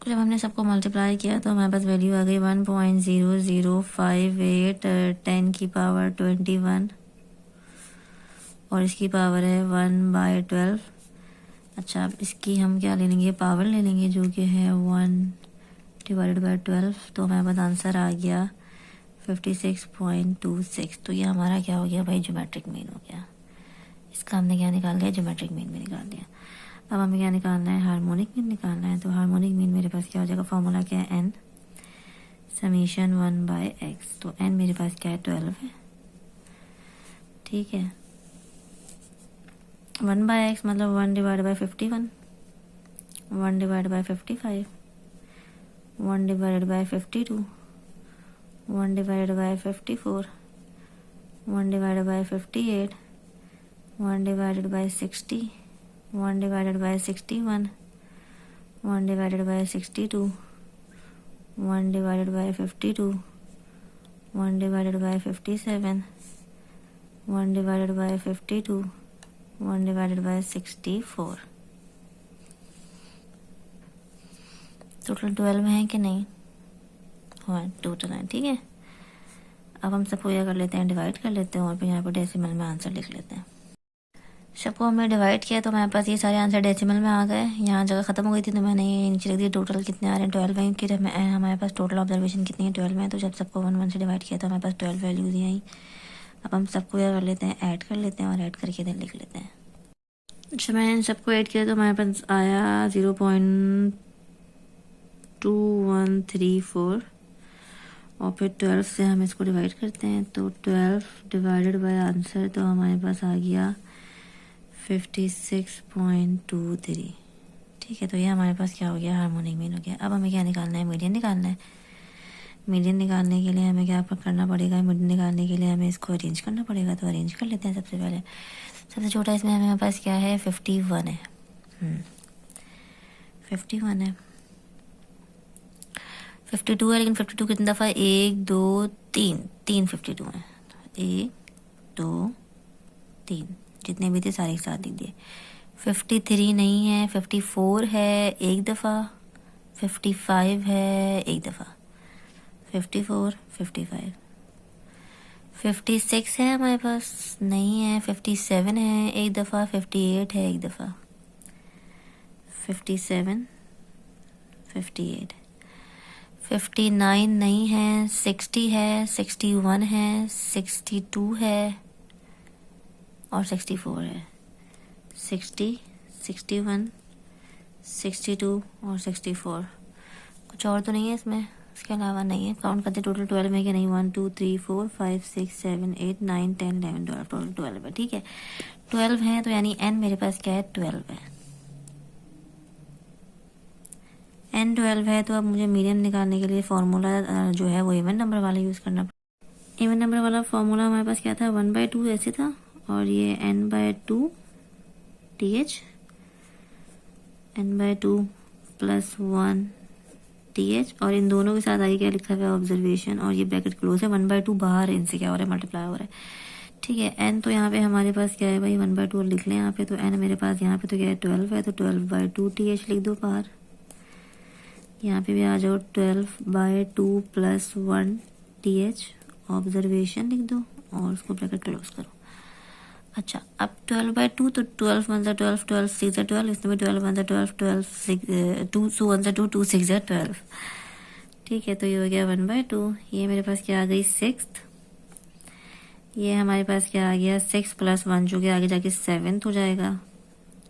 जब हमने सबको मल्टीप्लाई किया तो हमारे पास वैल्यू आ गई 1.0058 10 की पावर 21, और इसकी पावर है 1/12। अच्छा, अब इसकी हम क्या ले लेंगे, पावर ले लेंगे, जो कि है 1/12। तो हमारे पास आंसर आ गया 56.26। तो ये हमारा क्या हो गया भाई, ज्योमेट्रिक मीन हो गया। इसका हमने क्या निकाल लिया, ज्योमेट्रिक मीन में निकाल लिया। अब हमें क्या निकालना है, हार्मोनिक मीन निकालना है। तो हार्मोनिक मीन मेरे पास क्या हो जाएगा, फॉर्मूला क्या है, n समीशन 1/x। तो n मेरे पास क्या है, 12 है, ठीक है। 1/x मतलब 1 divide by 51, 1 divide by 55, 1 divided by 52, 1 divided by 54, 1 divided by 58, 1 divided by 60, 1 divided by 61, 1 divided by 62, 1 divided by 52, 1 divided by 57, 1 divided by 52, 1 divided by 64। Total 12 है कि नहीं, हाँ टोटल है, ठीक है। अब हम सबको यह कर लेते हैं, डिवाइड कर लेते हैं, और फिर यहाँ पर डेसिमल में आंसर लिख लेते हैं। सबको हमने डिवाइड किया तो हमारे पास ये सारे आंसर डेसिमल में आ गए। यहाँ जगह ख़त्म हो गई थी तो मैंने ये नीचे लिख दिया टोटल कितने आ रहे हैं, 12 है, कि हमारे पास टोटल ऑब्जर्वेशन कितनी है, 12 है। तो जब सबको 1 से डिवाइड किया तो हमारे पास 12 वैल्यूज ही आई। अब हम सबको यह कर लेते हैं, ऐड कर लेते हैं, और ऐड करके इधर लिख लेते हैं। अच्छा, मैंने इन सबको ऐड किया तो हमारे पास आया 0.2134, और फिर 12 से हम इसको डिवाइड करते हैं। तो 12 डिवाइडेड बाय आंसर, तो हमारे पास आ गया 56.23, ठीक है। तो ये हमारे पास क्या हो गया, हार्मोनिक मीन हो गया। अब हमें क्या निकालना है, मीडियन निकालना है। मीडियन निकालने के लिए हमें क्या करना पड़ेगा, मीडियन निकालने के लिए हमें इसको अरेंज करना पड़ेगा। तो अरेंज कर लेते हैं। सबसे पहले सबसे छोटा इसमें हमारे पास क्या है, 51 है, 51 है। 52 है, लेकिन 52 कितनी दफ़ा, 1 2 3 52 है। 1 2 3 जितने भी थे सारे एक साथ लिख दिए। 53 नहीं है, 54 है एक दफ़ा, 55 है एक दफ़ा, 54 55। 56 है हमारे पास, नहीं है। 57 है एक दफ़ा, 58 है एक दफ़ा, 57 58। 59 नहीं है, 60 है, 61 है, 62 है, और 64 है। 60 61 62 और 64। कुछ और तो नहीं है इसमें, इसके अलावा नहीं है। काउंट करते टोटल 12 है कि नहीं, 1 2 3 4 5 6 7 8 9 10 11 12, टोटल 12 है, ठीक है। 12 है तो यानी n मेरे पास क्या है, 12 है। n 12 है, तो अब मुझे मीडियन निकालने के लिए फॉर्मूला जो है वो इवन नंबर वाला यूज़ करना पड़ेगा। इवन नंबर वाला फॉर्मूला हमारे पास क्या था, 1/2 ऐसे था, और ये n/2 th, n/2 +1 TH, और इन दोनों के साथ आगे क्या लिखा हुआ है ऑब्जर्वेशन, और ये ब्रैकेट क्लोज है, 1/2 बाहर है, इनसे क्या हो रहा है मल्टीप्लाई हो रहा है। ठीक है, n तो यहाँ पे हमारे पास क्या है भाई 1/2 लिख लें यहाँ पे, तो n मेरे पास यहाँ पे तो क्या है 12 है, तो 12/2 TH लिख दो बाहर। यहाँ पे भी आ जाओ 12/2 + 1 TH ऑब्जर्वेशन लिख दो और उसको ब्रैकेट क्लोज करो। अच्छा, अब 12/2 तो 12 1 12, 12 6 12, इसमें भी 12 1 12, 12 6 2 2 1 2 2 6 12। ठीक है, तो ये हो गया 1/2। ये मेरे पास क्या आ गई 6, ये हमारे पास क्या आ गया 6 + 1 जो कि आगे जाके 7 हो जाएगा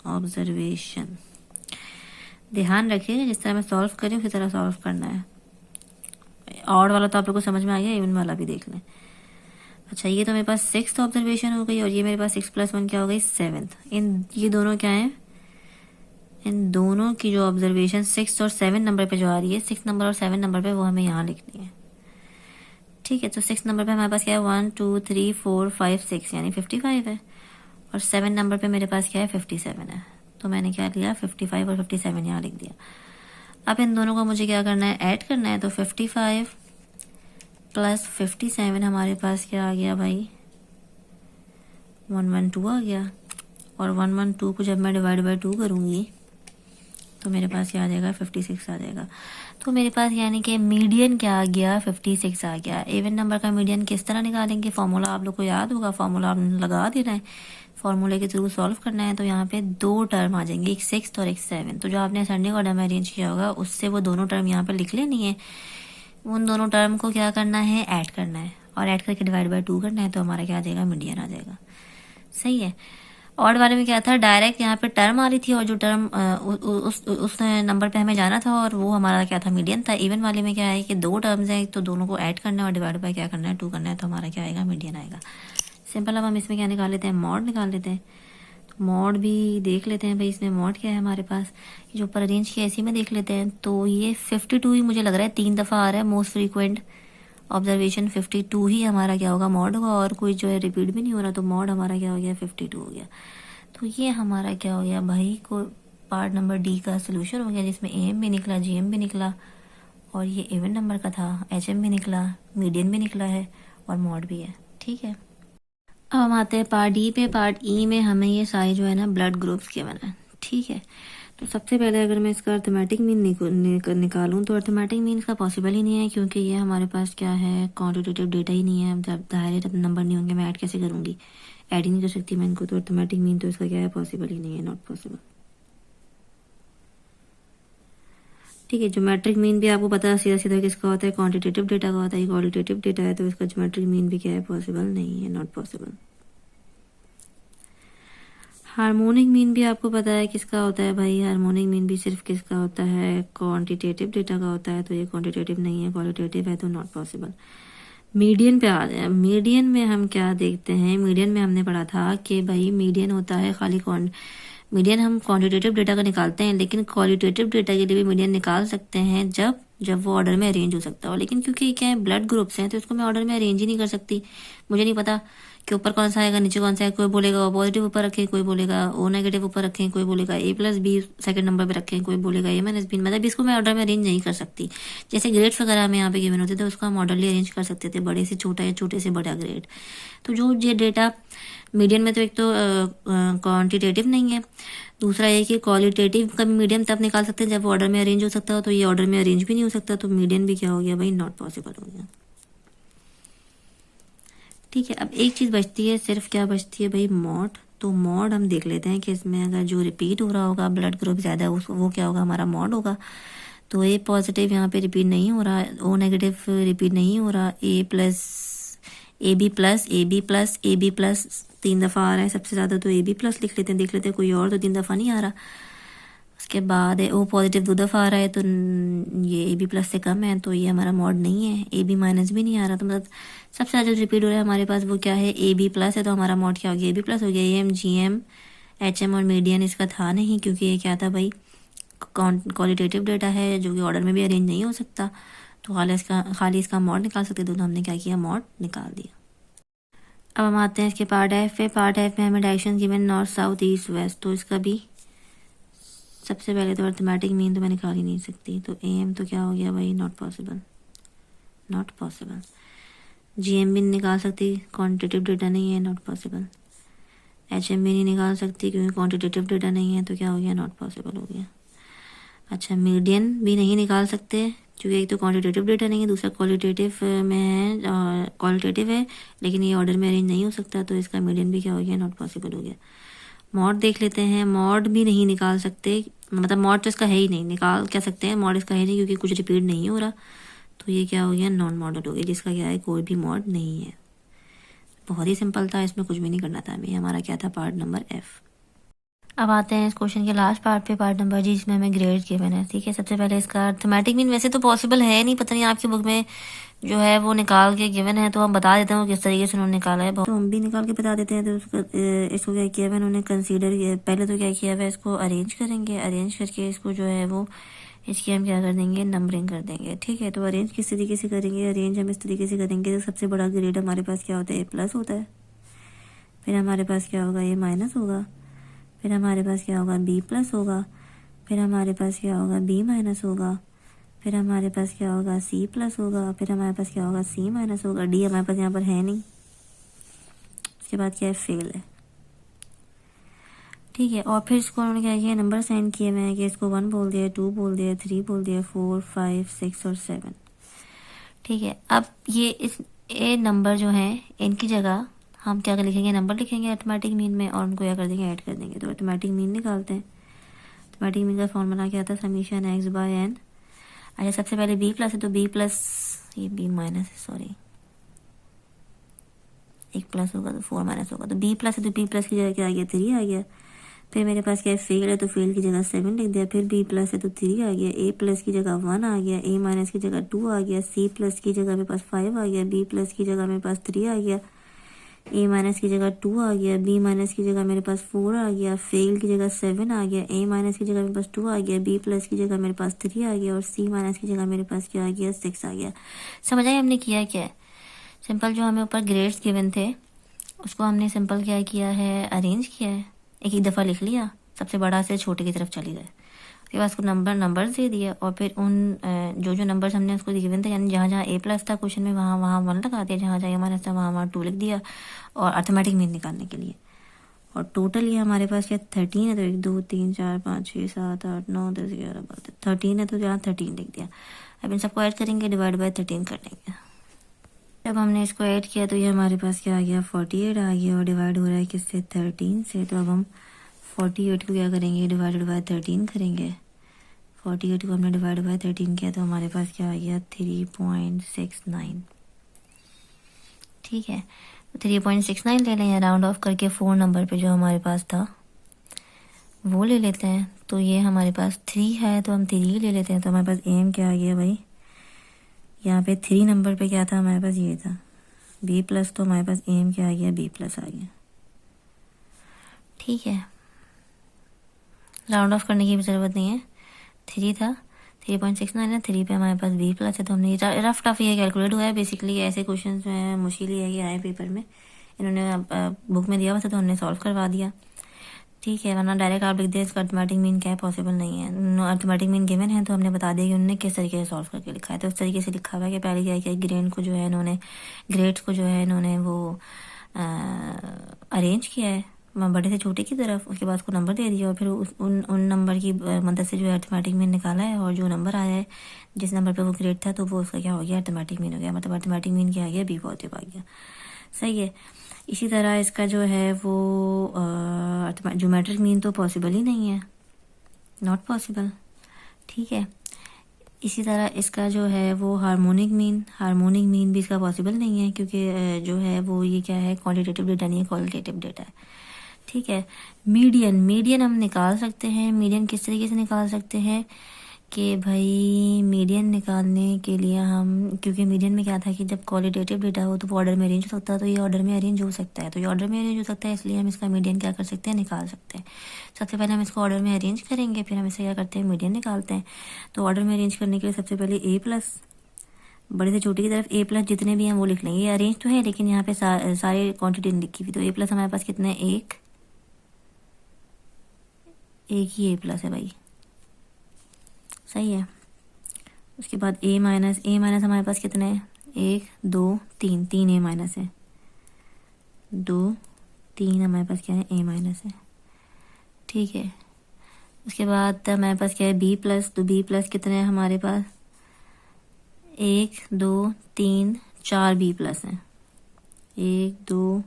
ऑब्जर्वेशन। ध्यान रखिएगा जिस तरह मैं सॉल्व कर रही हूँ उसी तरह सॉल्व करना है। ऑड वाला तो आप लोगों को समझ में आ गया, इवन वाला भी देख लें। अच्छा, ये तो मेरे पास 6th ऑब्जर्वेशन हो गई, और ये मेरे पास 6 + 1 क्या हो गई 7th। ये दोनों क्या है, इन दोनों की जो ऑब्जर्वेशन 6 और 7 नंबर पे जो आ रही है, 6 नंबर और 7 नंबर पे, वो हमें यहाँ लिखनी है। ठीक है, तो 6 नंबर पे हमारे पास क्या है 1 2 3 4 5 6 यानी 55 है, और 7 नंबर पे मेरे पास क्या है 57 है। तो मैंने क्या लिया 55 और 57 यहाँ लिख दिया। अब इन दोनों को मुझे क्या करना है ऐड करना है, तो 55 + 57 हमारे पास क्या आ गया भाई 112 आ गया, और 112 को जब मैं डिवाइड बाई 2 करूँगी तो मेरे पास क्या आ जाएगा 56 आ जाएगा। तो मेरे पास यानी कि मीडियन क्या आ गया 56 आ गया। इवन नंबर का मीडियन किस तरह निकालेंगे, फॉर्मूला आप लोग को याद होगा, फॉर्मूला आपने लगा देना है, फॉर्मूले के थ्रू सॉल्व करना है। तो यहाँ पे 2 टर्म आ जाएंगे, एक 6 और एक 7। तो जो आपने असेंडिंग ऑर्डर में अरेंज किया होगा उससे वो दोनों टर्म यहाँ पे लिख लेनी है। उन दोनों टर्म को क्या करना है ऐड करना है, और ऐड करके डिवाइड बाई 2 करना है, तो हमारा क्या आ जाएगा मीडियन आ जाएगा। सही है। ऑड वाले में क्या था डायरेक्ट यहाँ पे टर्म आ रही थी, और जो टर्म उस नंबर पे हमें जाना था, और वो हमारा क्या था मीडियन था। इवन वाले में क्या है कि 2 टर्म्स हैं, तो दोनों को ऐड करना है और डिवाइड बाय क्या करना है 2 करना है, तो हमारा क्या आएगा मीडियन आएगा। सिंपल। अब हम इसमें क्या निकाल लेते हैं मॉड निकाल लेते हैं। तो मॉड भी देख लेते हैं भाई, इसमें मॉड क्या है हमारे पास, जो ऊपर अरेंज किया इसी में देख लेते हैं। तो ये 52 ही मुझे लग रहा है 3 दफ़ा आ रहा है, मोस्ट फ्रीक्वेंट ऑब्जर्वेशन 52 ही हमारा क्या होगा मॉड होगा, और कोई जो है रिपीट भी नहीं हो रहा, तो मॉड हमारा क्या हो गया 52 हो गया। तो ये हमारा क्या हो गया भाई को पार्ट नंबर डी का सोल्यूशन हो गया, जिसमें AM भी निकला, GM भी निकला, और ये इवन नंबर का था, HM भी निकला, मीडियन भी निकला है, और मॉड भी है। ठीक है, अब हम आते हैं पार्ट डी पे। पार्ट ई में हमें ये सारे जो है ना ब्लड ग्रुप्स के बना है। ठीक है, तो सबसे पहले अगर मैं इसका अर्थमेटिक मीन निकालूं तो अर्थमेटिक मीन इसका पॉसिबल ही नहीं है, क्योंकि ये हमारे पास क्या है क्वांटिटेटिव डेटा ही नहीं है। जब दायरे नंबर नहीं होंगे मैं ऐड कैसे करूंगी, ऐड ही नहीं कर सकती मैं इनको, तो अर्थमेटिक मीन तो इसका क्या है पॉसिबल ही नहीं है, नॉट पॉसिबल। ठीक है, ज्योमेट्रिक मीन भी आपको पता है सीधा सीधा किसका होता है, क्वांटिटेटिव डेटा का होता है। क्वालिटेटिव डेटा है तो इसका ज्योमेट्रिक मीन भी क्या है पॉसिबल नहीं है, नॉट पॉसिबल। हार्मोनिक मीन भी आपको पता है किसका होता है भाई, हार्मोनिक मीन भी सिर्फ किसका होता है क्वांटिटेटिव डेटा का होता है, तो ये क्वांटिटेटिव नहीं है, क्वालिटेटिव है, तो नॉट पॉसिबल। मीडियन पे आ जाए। मीडियन में हम क्या देखते हैं, मीडियन में हमने पढ़ा था कि भाई मीडियन होता है खाली मीडियन हम क्वांटिटेटिव डेटा का निकालते हैं, लेकिन क्वालिटेटिव डेटा के लिए भी मीडियन निकाल सकते हैं जब वो ऑर्डर में अरेंज हो सकता हो। लेकिन क्योंकि क्या है ब्लड ग्रुप्स हैं, तो इसको मैं ऑर्डर में अरेंज ही नहीं कर सकती। मुझे नहीं पता कि ऊपर कौन सा आएगा नीचे कौन सा है। कोई बोलेगा O पॉजिटिव ऊपर रखें, कोई बोलेगा O नेगेटिव ऊपर रखें, कोई बोलेगा A+B सेकंड नंबर पे रखें, कोई बोलेगा A-B। मतलब इसको मैं ऑर्डर में अरेंज नहीं कर सकती। जैसे ग्रेड्स वगैरह हमें यहाँ पे गिवन होते थे, उसको हम ऑर्डरली अरेंज कर सकते थे, बड़े से छोटा या छोटे से बड़ा ग्रेड। तो जो ये डेटा मीडियन में, तो एक तो क्वांटिटेटिव नहीं है, दूसरा ये कि क्वालिटेटिव का मीडियम तब निकाल सकते हैं जब वो ऑर्डर में अरेंज हो सकता हो, तो ये ऑर्डर में अरेंज भी नहीं हो सकता, तो मीडियन भी क्या हो गया भाई नॉट पॉसिबल हो गया। ठीक है, अब एक चीज़ बचती है, सिर्फ क्या बचती है भाई मॉड। तो मॉड हम देख लेते हैं कि इसमें अगर जो रिपीट हो रहा होगा ब्लड ग्रुप ज़्यादा है उसको वो क्या होगा हमारा मॉड होगा। तो A पॉजिटिव यहाँ पे रिपीट नहीं हो रहा, O नेगेटिव रिपीट नहीं हो रहा, AB+, 3 दफ़ा आ रहा है सबसे ज़्यादा, तो AB+ लिख लेते हैं, देख लेते हैं कोई और तो 3 दफ़ा नहीं आ रहा। उसके बाद O पॉजिटिव 2 दफ़ा आ रहा है, तो ये AB+ से कम है, तो ये हमारा मॉड नहीं है। AB- भी नहीं आ रहा, तो मतलब सबसे ज़्यादा जो रिपीट हो रहा है हमारे पास वो क्या है AB+ है, तो हमारा मॉड क्या हो गया AB+ हो गया। AM, GM, HM और मीडियन इसका था नहीं, क्योंकि ये क्या था भाई क्वालिटेटिव डेटा है जो कि ऑर्डर में भी अरेंज नहीं हो सकता, तो खाली इसका मॉड निकाल सकते थे, तो हमने क्या किया मॉड निकाल दिया। अब हम आते हैं इसके पार्ट F पे। पार्ट F में हमें direction given north south east west, तो इसका भी सबसे पहले तो अर्थमेटिक मीन तो मैं निकाल ही नहीं सकती, तो AM तो क्या हो गया भाई, not possible, not possible. GM भी नहीं निकाल सकती, क्वांटिटेटिव डेटा नहीं है, नॉट पॉसिबल। HM भी नहीं निकाल सकती क्योंकि क्वांटिटेटिव डेटा नहीं है, तो क्या हो गया, नॉट पॉसिबल हो गया। अच्छा, मीडियन भी नहीं निकाल सकते क्योंकि एक तो क्वांटिटेटिव डेटा नहीं है, दूसरा क्वालिटेटिव में है, क्वालिटेटिव है लेकिन ये ऑर्डर में अरेंज नहीं हो सकता, तो इसका मीडियन भी क्या हो गया, नॉट पॉसिबल हो गया। मॉड देख लेते हैं, मॉड भी नहीं निकाल सकते, मतलब मॉड तो इसका है ही नहीं, निकाल क्या सकते हैं, मॉड इसका है नहीं क्योंकि कुछ रिपीट नहीं हो रहा, तो ये क्या हो गया, नॉन मॉडल हो गया, जिसका क्या है, कोई भी मॉड नहीं है। बहुत ही सिंपल था, इसमें कुछ भी नहीं करना था हमें। हमारा क्या था, पार्ट नंबर F। अब आते हैं इस क्वेश्चन के लास्ट पार्ट पे, पार्ट नंबर G, जिसमें हमें ग्रेड गिवन है। ठीक है, सबसे पहले इसका अर्थमेटिक मीन वैसे तो पॉसिबल है नहीं, पता नहीं आपकी बुक में जो है वो निकाल के गिवन है, तो हम बता देते हैं किस तरीके से उन्होंने निकाला है, तो हम भी निकाल के बता देते हैं। तो इसको क्या किया है उन्होंने, कंसीडर किया, पहले तो क्या किया है, इसको अरेंज करेंगे, अरेंज करके इसको जो है वो इसकी हम क्या कर देंगे, नंबरिंग कर देंगे। ठीक है, तो अरेंज किस तरीके से करेंगे, अरेंज हम इस तरीके से करेंगे, तो सबसे बड़ा ग्रेड हमारे पास क्या होता है, A+ होता है, फिर हमारे पास क्या होगा, A- होगा, फिर हमारे पास क्या होगा, B+ होगा, फिर हमारे पास क्या होगा, B- होगा, फिर हमारे पास क्या होगा, C+ होगा, फिर हमारे पास क्या होगा, C- होगा। D हमारे पास यहाँ पर है नहीं, उसके बाद क्या है, फेल है। ठीक है, और फिर इसको उन्होंने क्या किया, नंबर साइन किए हुए हैं कि इसको 1 बोल दिया, 2 बोल दिया, 3 बोल दिया, 4, 5, 6 और 7। ठीक है, अब ये इस नंबर जो हैं इनकी जगह हम क्या कर लिखेंगे, नंबर लिखेंगे अर्थमेटिक मीन में, और उनको क्या कर देंगे, ऐड कर देंगे। तो अर्थमेटिक मीन निकालते हैं। अर्थमेटिक मीन का फॉर्मूला क्या था, समीशन x/n। अच्छा, सबसे पहले B+ है तो B+, ये B- सॉरी, एक प्लस होगा तो 4- होगा, तो B+ है तो B+ की जगह क्या आ गया, 3 आ गया। फिर मेरे पास क्या है, फेल है तो फेल की जगह 7 लिख दिया, फिर B+ है तो 3 आ गया, A+ की जगह 1 आ गया, A- की जगह 2 आ गया, C+ की जगह मेरे पास 5 आ गया, B+ की जगह मेरे पास 3 आ गया, A- की जगह 2 आ गया, B- की जगह मेरे पास 4 आ गया, फेल की जगह 7 आ गया, A- की जगह मेरे पास 2 आ गया, B+ की जगह मेरे पास 3 आ गया, और C- की जगह मेरे पास क्या आ गया, 6 आ गया। समझ आए हमने किया क्या है, सिंपल जो हमें ऊपर ग्रेड्स गिवन थे उसको हमने सिंपल क्या किया है, अरेंज किया है, एक ही दफ़ा लिख लिया, सबसे बड़ा से छोटे की तरफ चली गए, उसके बाद उसको नंबर्स दे दिया, और फिर उन जो नंबर्स हमने उसको गिवन थे, यानी जहाँ जहाँ A+ था क्वेश्चन में वहाँ वहाँ 1 लगा दिया, जहाँ जहाँ A- था वहाँ वहाँ 2 लिख दिया, और अर्थमेटिक मीन निकालने के लिए। और टोटल ये हमारे पास क्या, 13 है, तो 1 2 3 4 5 6 7 8 9 10 11 12 13 है, तो जहाँ 13 लिख दिया। अब इन सबको ऐड करेंगे, डिवाइड बाय 13 कर देंगे। जब हमने इसको ऐड किया तो ये हमारे पास क्या आ गया, 48 आ गया, और डिवाइड हो रहा है किससे, 13 से। तो अब हम 48 को क्या करेंगे, डिवाइडेड बाय 13 करेंगे। 48 को हमने डिवाइड बाय 13 किया तो हमारे पास क्या आ गया, 3.69। ठीक है, तो 3.69 ले लें, राउंड ऑफ करके 4 नंबर पे जो हमारे पास था वो ले लेते हैं। तो ये हमारे पास 3 है तो हम 3 ले लेते हैं। तो हमारे पास एम क्या आ गया भाई, यहाँ पे 3 नंबर पे क्या था हमारे पास, ये था B+, तो हमारे पास एम क्या आ गया, B+ आ गया। ठीक है, राउंड ऑफ करने की भी ज़रूरत नहीं है, 3 था, 3.69 है, 3 पे हमारे पास B+ है, तो हमने रफ टफ ये कैलकुलेट हुआ है। बेसिकली ऐसे क्वेश्चन जो है मुश्किल ही है कि आए पेपर में, इन्होंने बुक में दिया हुआ था तो हमने सॉल्व करवा दिया। ठीक है, वरना डायरेक्ट आप लिख दें इसका अर्थमेटिक मीन क्या है, पॉसिबल नहीं है। अर्थमेटिक मीन गिवन है तो हमने बता दिया कि उन्होंने किस तरीके से सॉल्व करके लिखा है। तो उस तरीके से लिखा हुआ है कि पहले क्या किया, ग्रेड को जो है इन्होंने, ग्रेड्स को जो है इन्होंने वो अरेंज किया है बड़े से छोटे की तरफ, उसके बाद उसको नंबर दे दिया, और फिर उन नंबर की मदद से जो है अर्थमेटिक मीन निकाला है, और जो नंबर आया है जिस नंबर पे वो ग्रेड था तो वो उसका क्या हो गया, अर्थमेटिक मीन हो गया। मतलब अर्थमेटिक मीन क्या आ गया, B पॉजिटिव आ गया। सही है। इसी तरह इसका जो है वो ज्योमेट्रिक मीन तो पॉसिबल ही नहीं है, नॉट पॉसिबल। ठीक है, इसी तरह इसका जो है वो हार्मोनिक मीन भी इसका पॉसिबल नहीं है, क्योंकि जो है वो ये क्या है, क्वांटिटेटिव डेटा नहीं है, क्वालिटेटिव डेटा है। ठीक है, मीडियन हम निकाल सकते हैं। मीडियन किस तरीके से निकाल सकते हैं कि भाई मीडियन निकालने के लिए हम, क्योंकि मीडियन में क्या था कि जब क्वालिटेटिव डेटा हो तो वो ऑर्डर में अरेंज हो सकता है, तो ये ऑर्डर में अरेंज हो सकता है, तो ये ऑर्डर में अरेंज हो सकता है, इसलिए हम इसका मीडियन क्या कर सकते हैं, निकाल सकते हैं। सबसे पहले हम इसको ऑर्डर में अरेंज करेंगे, फिर हम इसे क्या करते हैं, मीडियन निकालते हैं। तो ऑर्डर में अरेंज करने के लिए सबसे पहले A+, बड़े से छोटे की तरफ A+ जितने भी हैं वो लिख लेंगे। ये अरेंज तो है लेकिन यहाँ पे सारे क्वांटिटी लिखी हुई, तो A+ हमारे पास कितने, एक ही A+ है भाई, सही है। उसके बाद ए माइनस हमारे पास कितने हैं, 1 2 3, 3 ए माइनस है, 2 3 हमारे पास क्या है, ए माइनस है। ठीक है, उसके बाद हमारे पास क्या है, बी प्लस। तो बी प्लस कितने हैं हमारे पास, 1 2 3 4 बी प्लस हैं, 1 2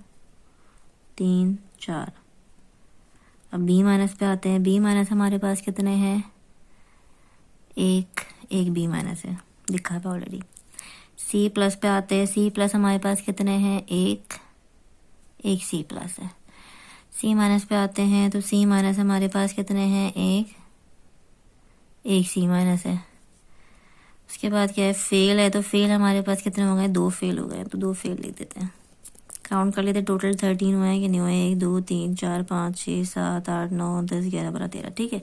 3 4। अब बी माइनस पे आते हैं। बी माइनस हमारे पास कितने हैं, एक बी माइनस है, लिखा है ऑलरेडी। सी प्लस पे आते हैं। सी प्लस हमारे पास कितने हैं, एक सी प्लस है। सी माइनस पे आते हैं। तो सी माइनस हमारे पास कितने हैं, एक सी माइनस है। उसके बाद क्या है, फेल है। तो फेल हमारे पास कितने हो गए, 2 फेल हो गए। तो 2 फेल लिख देते हैं। काउंट कर लेते, टोटल 13 हुए हैं कि नहीं हुए, 1 2 3 4 5 6 7 8 9 10 11 12 13। ठीक है,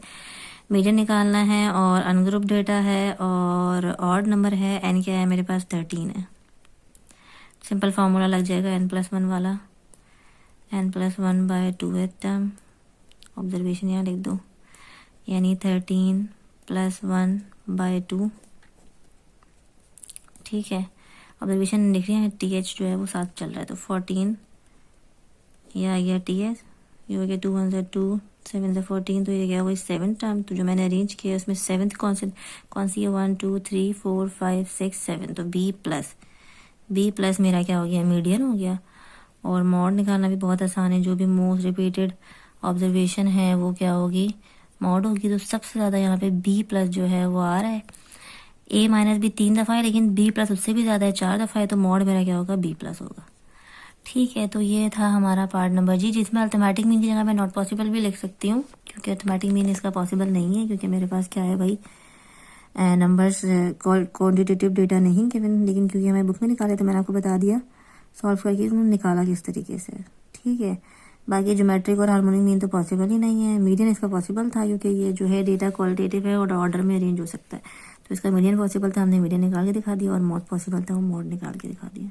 मीडियन निकालना है और अनग्रुप डेटा है और ऑड नंबर है। एन क्या है मेरे पास, 13 है। सिंपल फार्मूला लग जाएगा n+1 वाला, n+1/2 है टर्म। ऑब्जर्वेशन यहाँ लिख दो, यानी 13 + 1/2। ठीक है, ऑब्जर्वेशन लिख रही है, TH जो है वो साथ चल रहा है। तो 14 ये आ गया TH, ये हो गया 2 1 2 7 14। तो ये गया वही 7 टर्म। तो जो मैंने अरेंज किया उसमें 7th कौन सी है, 1 2 3 4 5 6 7। तो बी प्लस मेरा क्या हो गया, मीडियन हो गया। और मॉड निकालना भी बहुत आसान है। जो भी मोस्ट रिपीटेड ऑब्जर्वेशन है वो क्या होगी, मॉड होगी। तो सबसे ज़्यादा यहाँ पे बी प्लस जो है वो आ रहा है। ए माइनस भी 3 दफ़ा है, लेकिन बी प्लस उससे भी ज़्यादा है, 4 दफ़ा है। तो मॉड मेरा क्या होगा, बी प्लस होगा। ठीक है, तो ये था हमारा पार्ट नंबर जी, जिसमें अर्थमेटिक मीन की जगह मैं नॉट पॉसिबल भी लिख सकती हूँ, क्योंकि अर्थमेटिक मीन इसका पॉसिबल नहीं है, क्योंकि मेरे पास क्या है भाई, नंबर्स क्वांटिटेटिव डेटा नहीं गिवन। लेकिन क्योंकि हमें बुक में निकाले तो मैंने आपको बता दिया सॉल्व करके उन्होंने निकाला किस तरीके से। ठीक है, बाकी ज्योमेट्रिक और हार्मोनिक मीन तो पॉसिबल ही नहीं है। मीडियन इसका पॉसिबल था, क्योंकि ये जो है डेटा क्वालिटेटिव है और ऑर्डर में अरेंज हो सकता है। तो इसका मीडियन पॉसिबल था, हमने मीडियन निकाल के दिखा दिया, और मॉड पॉसिबल था, वो मॉड निकाल के दिखा दिया।